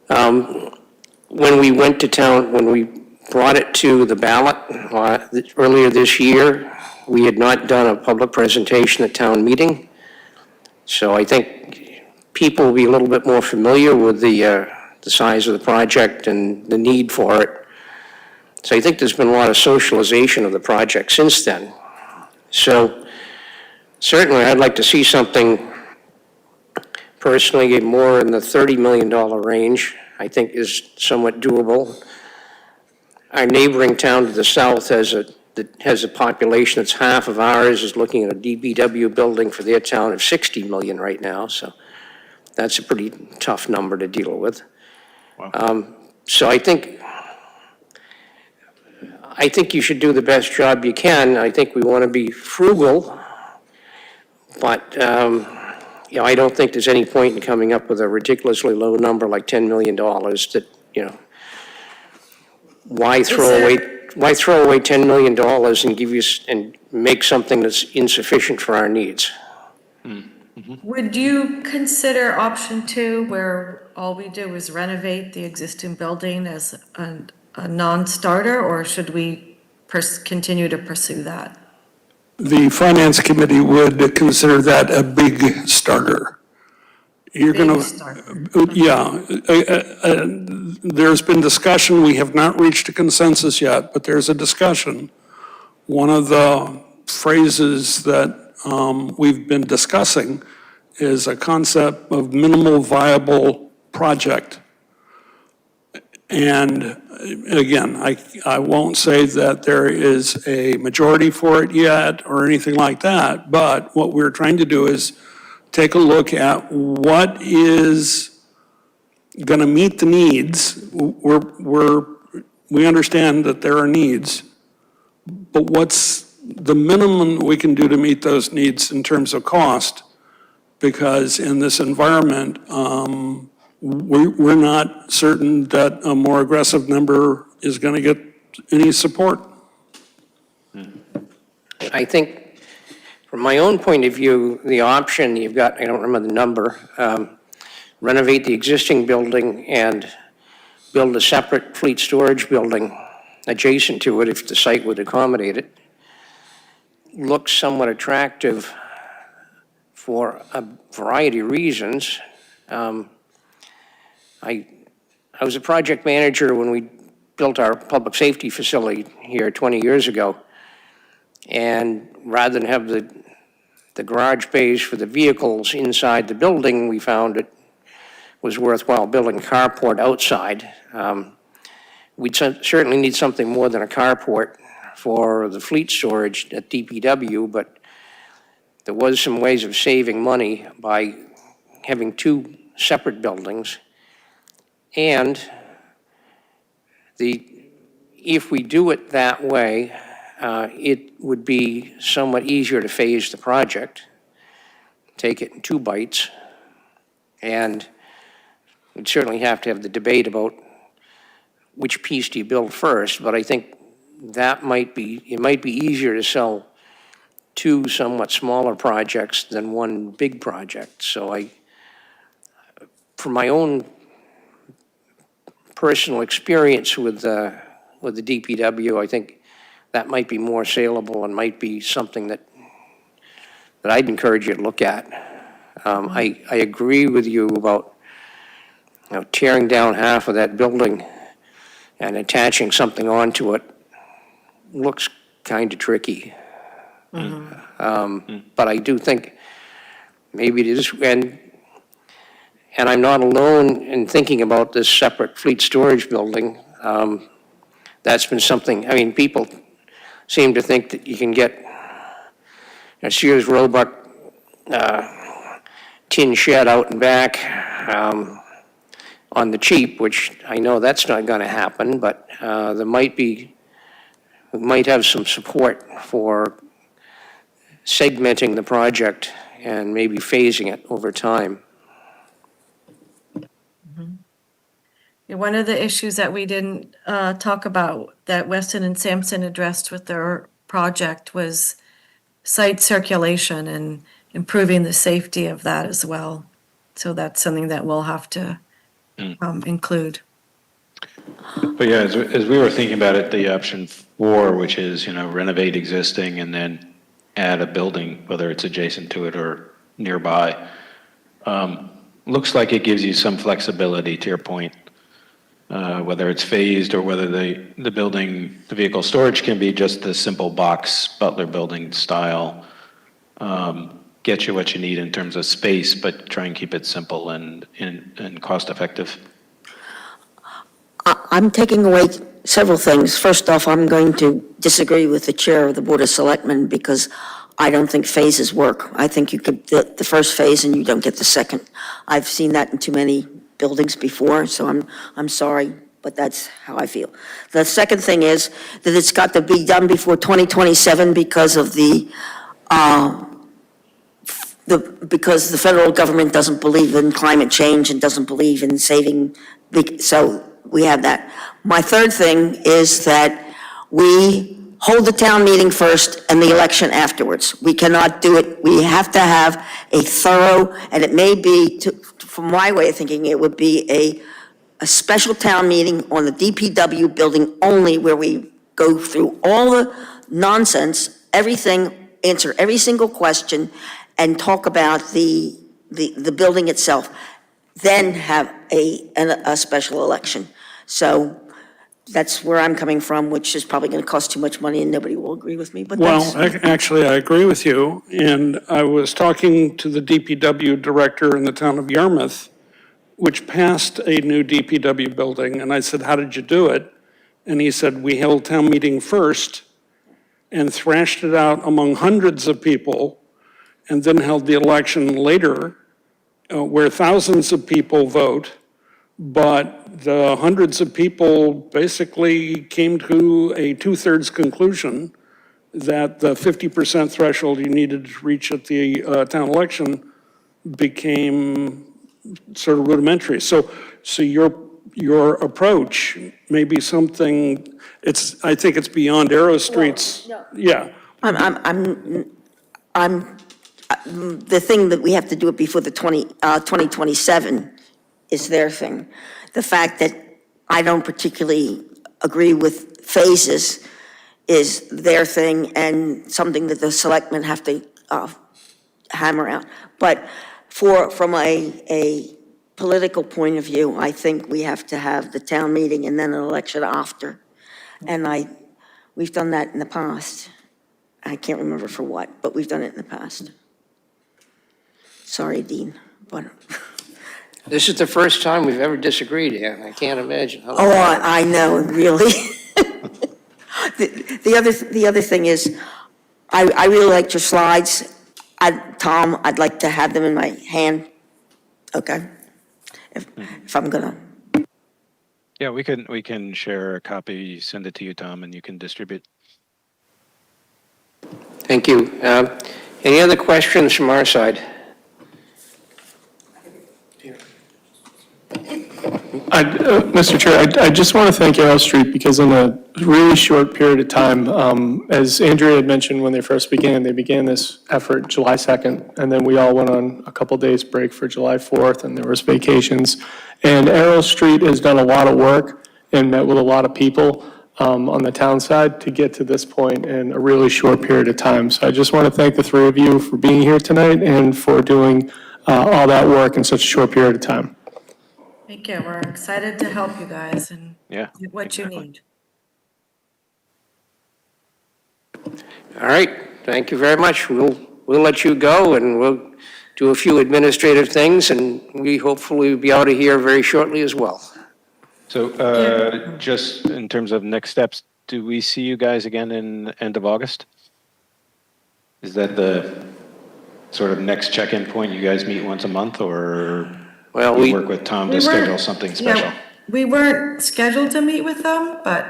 When we went to town, when we brought it to the ballot earlier this year, we had not done a public presentation at town meeting. So I think people will be a little bit more familiar with the size of the project and the need for it. So I think there's been a lot of socialization of the project since then. So certainly I'd like to see something personally more in the $30 million range, I think is somewhat doable. Our neighboring town to the south has a population that's half of ours, is looking at a DPW building for their town of 60 million right now, so that's a pretty tough number to deal with. Wow. So I think you should do the best job you can. I think we want to be frugal, but I don't think there's any point in coming up with a ridiculously low number like $10 million that, why throw away $10 million and give you and make something that's insufficient for our needs? Would you consider option 2, where all we do is renovate the existing building, as a non-starter, or should we continue to pursue that? The Finance Committee would consider that a big starter. You're going Baby start. yeah. There's been discussion, we have not reached a consensus yet, but there's a discussion. One of the phrases that we've been discussing is a concept of minimal viable project. And again, I won't say that there is a majority for it yet or anything like that, but what we're trying to do is take a look at what is going to meet the needs. We understand that there are needs, but what's the minimum we can do to meet those needs in terms of cost? Because in this environment, we're not certain that a more aggressive number is going to get any support. I think, from my own point of view, the option you've got, I don't remember the number, renovate the existing building and build a separate fleet storage building adjacent to it if the site would accommodate it, looks somewhat attractive for a variety of reasons. I was a project manager when we built our public safety facility here 20 years ago. And rather than have the garage bays for the vehicles inside the building, we found it was worthwhile building a carport outside. We'd certainly need something more than a carport for the fleet storage at DPW, but there was some ways of saving money by having two separate buildings. And if we do it that way, it would be somewhat easier to phase the project, take it in 2 bites, and we'd certainly have to have the debate about which piece do you build first, but I think it might be easier to sell 2 somewhat smaller projects than 1 big project. So from my own personal experience with the DPW, I think that might be more saleable and might be something that I'd encourage you to look at. I agree with you about tearing down half of that building and attaching something onto it looks kind of tricky. But I do think maybe it is, and I'm not alone in thinking about this separate fleet storage building. That's been something, I mean, people seem to think that you can get a Sears Roebuck tin shed out and back on the cheap, which I know that's not going to happen, but we might have some support for segmenting the project and maybe phasing it over time. One of the issues that we didn't talk about that Weston and Sampson addressed with their project was site circulation and improving the safety of that as well. So that's something that we'll have to include. But yeah, as we were thinking about it, the option 4, which is, renovate existing and then add a building, whether it's adjacent to it or nearby, looks like it gives you some flexibility, to your point, whether it's phased or whether the vehicle storage can be just the simple box Butler building style, get you what you need in terms of space, but try and keep it simple and cost effective. I'm taking away several things. First off, I'm going to disagree with the chair of the Board of Selectmen because I don't think phases work. I think you could get the first phase and you don't get the second. I've seen that in too many buildings before, so I'm sorry, but that's how I feel. The second thing is that it's got to be done before 2027 because of because the federal government doesn't believe in climate change and doesn't believe in saving, so we have that. My third thing is that we hold the town meeting first and the election afterwards. We cannot do it. We have to have a thorough, and it may be, from my way of thinking, it would be a special town meeting on the DPW building only, where we go through all the nonsense, everything, answer every single question, and talk about the the building itself, then have a special election. So that's where I'm coming from, which is probably going to cost too much money and nobody will agree with me, but Well, that's, actually, I agree with you, and I was talking to the DPW director in the town of Yarmouth, which passed a new DPW building, and I said, how did you do it? And he said, we held town meeting first and thrashed it out among hundreds of people, and then held the election later, where thousands of people vote, but the hundreds of people basically came to a two-thirds conclusion that the 50% threshold you needed to reach at the town election became sort of rudimentary. So your approach may be something, I think it's beyond Arrow Street's. Yeah. the thing that we have to do it before the 2027 is their thing. The fact that I don't particularly agree with phases is their thing and something that the selectmen have to hammer out. But from a political point of view, I think we have to have the town meeting and then an election after. And we've done that in the past. I can't remember for what, but we've done it in the past. Sorry, Dean, but, This is the first time we've ever disagreed, Ann. I can't imagine. How oh, I know, really. The other thing is, I really liked your slides. Tom, I'd like to have them in my hand, okay? If I'm gonna, Yeah, we can share a copy, send it to you, Tom, and you can distribute. Thank you. Any other questions from our side? Mr. Chair, I just want to thank Arrow Street because in a really short period of time, as Andrea had mentioned when they first began, they began this effort July 2nd, and then we all went on a couple days break for July 4th, and there was vacations. And Arrow Street has done a lot of work and met with a lot of people on the town side to get to this point in a really short period of time. So I just want to thank the three of you for being here tonight and for doing all that work in such a short period of time. Thank you. We're excited to help you guys and Yeah. get what you exactly. need. All right, thank you very much. We'll let you go, and we'll do a few administrative things, and we hopefully will be out of here very shortly as well. So just in terms of next steps, do we see you guys again in end of August? Is that the sort of next check-in point? You guys meet once a month, or Well, you we, work with Tom We to weren't- schedule something special? Yeah, we weren't scheduled to meet with them, but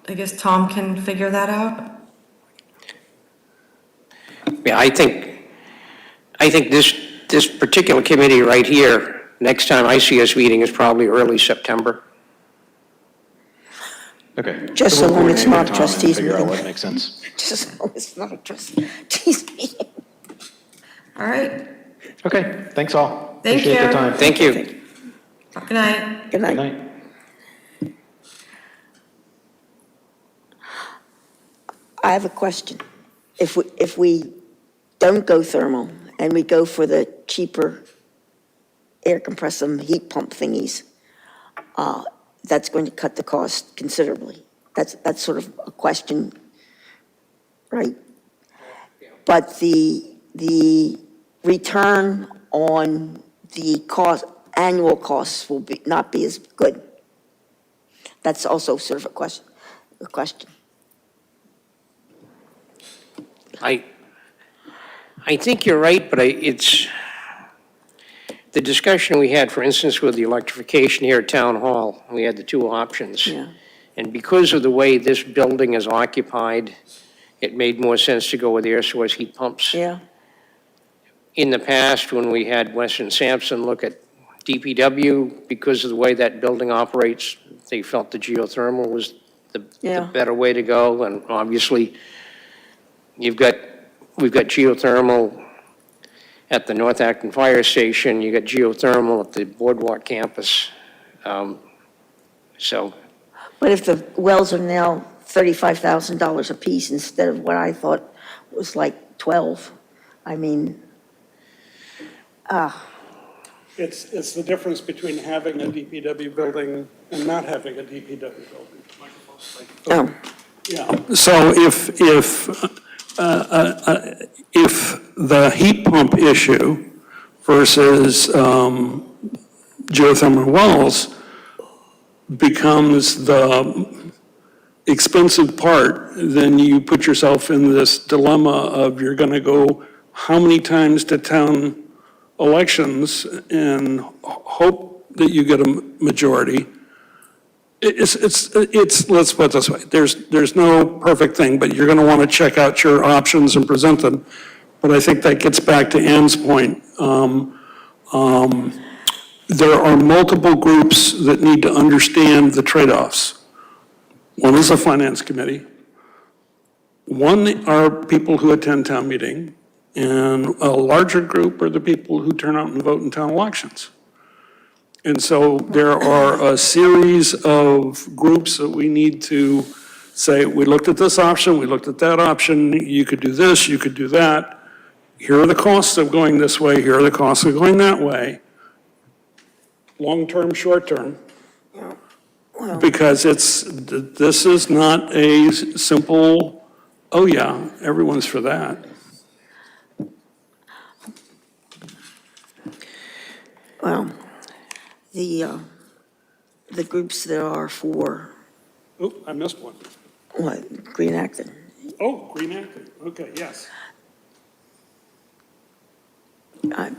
I guess Tom can figure that out. yeah, I think this particular committee right here, next time I see us meeting is probably early September. Okay. Just so we'll long as it's coordinate with not Tom and trustees figure out meeting. what makes sense. just as long as it's not a trustees meeting. All right. Okay, thanks all. Thank Appreciate you. the time. Thank you. Good night. Good Good night. night. I have a question. If we don't go thermal and we go for the cheaper air compressor heat pump thingies, that's going to cut the cost considerably. That's sort of a question, right? But the return on the annual costs will not be as good. That's also sort of a question. I think you're right, but it's, the discussion we had, for instance, with the electrification here at Town Hall, we had the two options. Yeah. And because of the way this building is occupied, it made more sense to go with air source heat pumps. Yeah, In the past, when we had Weston Sampson look at DPW, because of the way that building operates, they felt the geothermal was the Yeah. better way to go. And obviously, we've got geothermal at the North Acton Fire Station, you got geothermal at the Boardwalk campus. So, but if the wells are now $35,000 apiece instead of what I thought was like 12, I mean, It's the difference between having a DPW building and not having a DPW building. Oh, Yeah, so if the heat pump issue versus geothermal wells becomes the expensive part, then you put yourself in this dilemma of you're going to go how many times to town elections and hope that you get a majority. Let's put it this way, there's no perfect thing, but you're going to want to check out your options and present them. But I think that gets back to Ann's point. There are multiple groups that need to understand the trade-offs. One is the finance committee. One are people who attend town meeting, and a larger group are the people who turn out and vote in town elections. And so there are a series of groups that we need to say, we looked at this option, we looked at that option, you could do this, you could do that. Here are the costs of going this way, here are the costs of going that way. Long-term, short-term. Because this is not a simple, oh yeah, everyone's for that. well, the groups that are for, Oh, I missed one. what, Green Acton? Oh, Green Acton, okay, yes. I-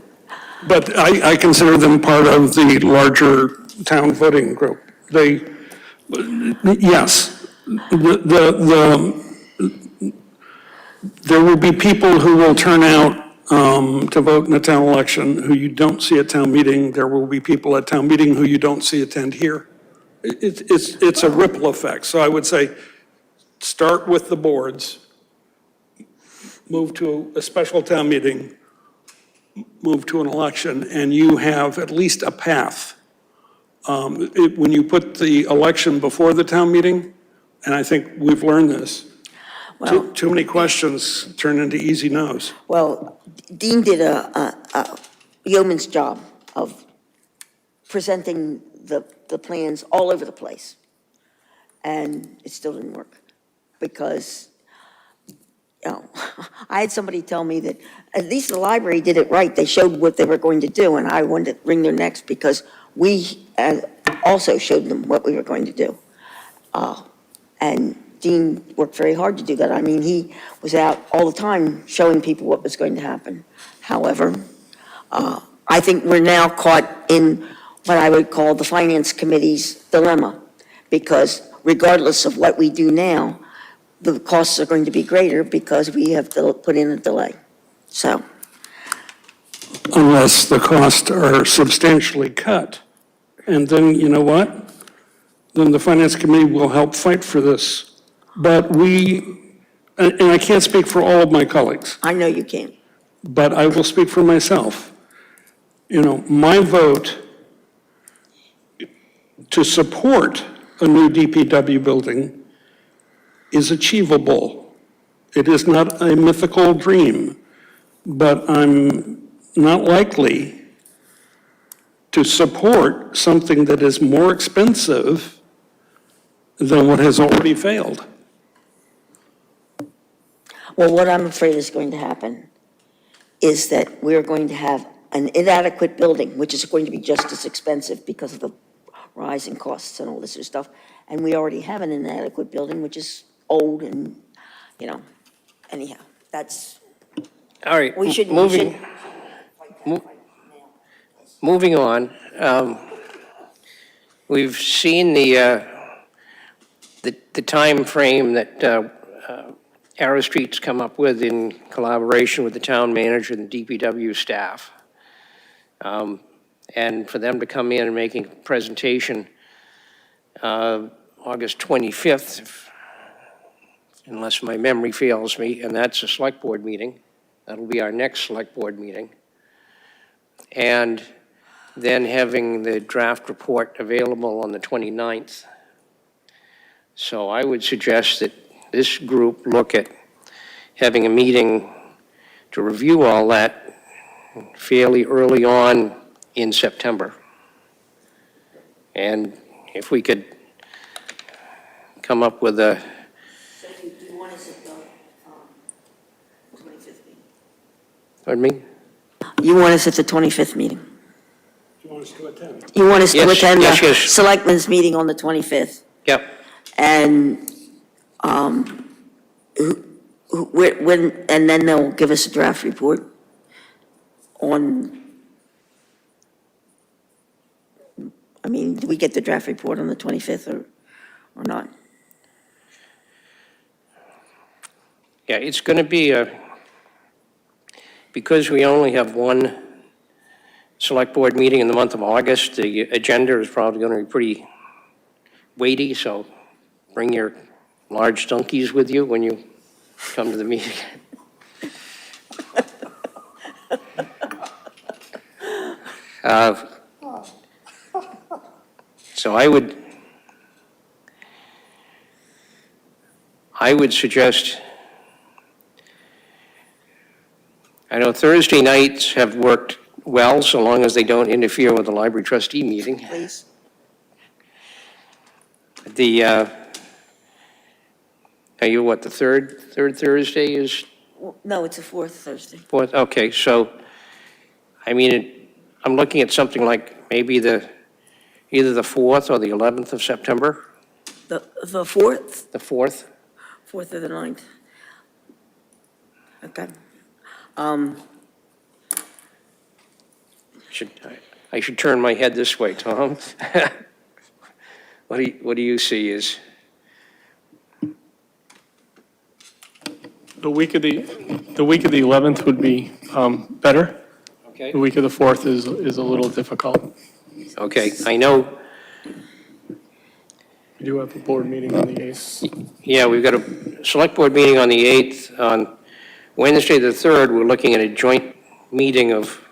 But I consider them part of the larger town voting group. They, yes, there will be people who will turn out to vote in a town election who you don't see at town meeting. There will be people at town meeting who you don't see attend here. It's a ripple effect. So I would say, start with the boards, move to a special town meeting, move to an election, and you have at least a path. When you put the election before the town meeting, and I think we've learned this, too many questions turn into easy no's. Well, Dean did a yeoman's job of presenting the plans all over the place. And it still didn't work because, I had somebody tell me that at least the library did it right. They showed what they were going to do, and I wanted to wring their necks because we also showed them what we were going to do. And Dean worked very hard to do that. I mean, he was out all the time showing people what was going to happen. However, I think we're now caught in what I would call the Finance Committee's dilemma, because regardless of what we do now, the costs are going to be greater because we have to put in a delay. So, Unless the costs are substantially cut. And then, you know what? Then the Finance Committee will help fight for this. But and I can't speak for all of my colleagues, I know you can't. but I will speak for myself. My vote to support a new DPW building is achievable. It is not a mythical dream, but I'm not likely to support something that is more expensive than what has already failed. Well, what I'm afraid is going to happen is that we're going to have an inadequate building, which is going to be just as expensive because of the rise in costs and all this sort of stuff. And we already have an inadequate building, which is old and, anyhow, that's, All right, we should. moving on. We've seen the time frame that Arrow Street's come up with in collaboration with the town manager and the DPW staff. And for them to come in and making a presentation August 25th, unless my memory fails me, and that's a select board meeting. That'll be our next select board meeting. And then having the draft report available on the 29th. So I would suggest that this group look at having a meeting to review all that fairly early on in September. And if we could come up with a, So you want us at the 25th meeting? pardon me? You want us at the 25th meeting? You want us to attend? You want us to Yes, attend yes, the yes. selectmen's meeting on the 25th? Yep. And, when, and then they'll give us a draft report on, I mean, do we get the draft report on the 25th or not? Yeah, it's going to be because we only have one select board meeting in the month of August, the agenda is probably going to be pretty weighty, so bring your large donkeys with you when you come to the meeting. So I would suggest, I know Thursday nights have worked well, so long as they don't interfere with the library trustee meeting. Please. Are you what, the third Thursday is? No, it's the fourth Thursday. Fourth, okay, so, I mean, I'm looking at something like maybe either the 4th or the 11th of September, The 4th? the 4th. 4th or the 9th? Okay. I should turn my head this way, Tom. What do you see is, The week of the 11th would be better. okay? The week of the 4th is a little difficult. Okay, I know, We do have a board meeting on the 8th. yeah, we've got a select board meeting on the 8th. On Wednesday, the 3rd, we're looking at a joint meeting of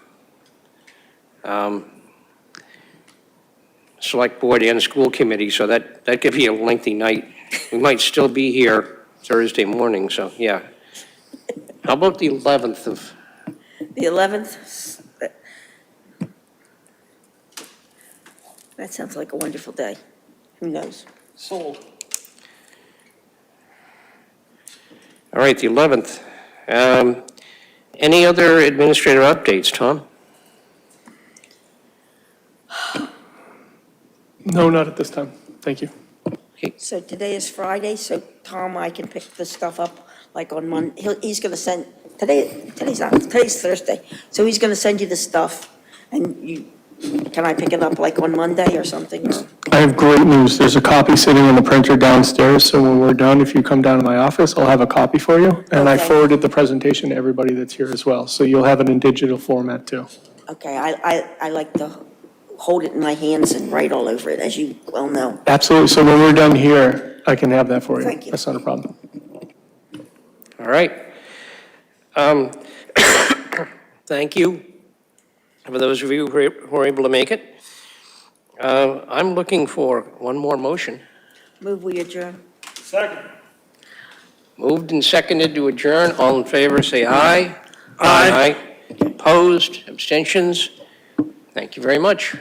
select board and school committee, so that could be a lengthy night. We might still be here Thursday morning, so, yeah. How about the 11th of, The 11th? That sounds like a wonderful day. Who knows? Sold. all right, the 11th. Any other administrative updates, Tom? No, not at this time. Thank you. So today is Friday, so Tom, I can pick this stuff up like on Monday. He's gonna send, today's Thursday. So he's gonna send you the stuff and can I pick it up like on Monday or something? I have great news. There's a copy sitting on the printer downstairs, so when we're done, if you come down to my office, I'll have a copy for you. And I Okay. forwarded the presentation to everybody that's here as well, so you'll have it in digital format too. Okay, I like to hold it in my hands and write all over it, as you well know. Absolutely. So when we're done here, I can have that for you. Thank you. That's not a problem. All right. Thank you for those of you who were able to make it. I'm looking for one more motion. Move we adjourn. Moved and seconded to adjourn. All in favor, say aye. Aye. Opposed, abstentions? Thank you very much.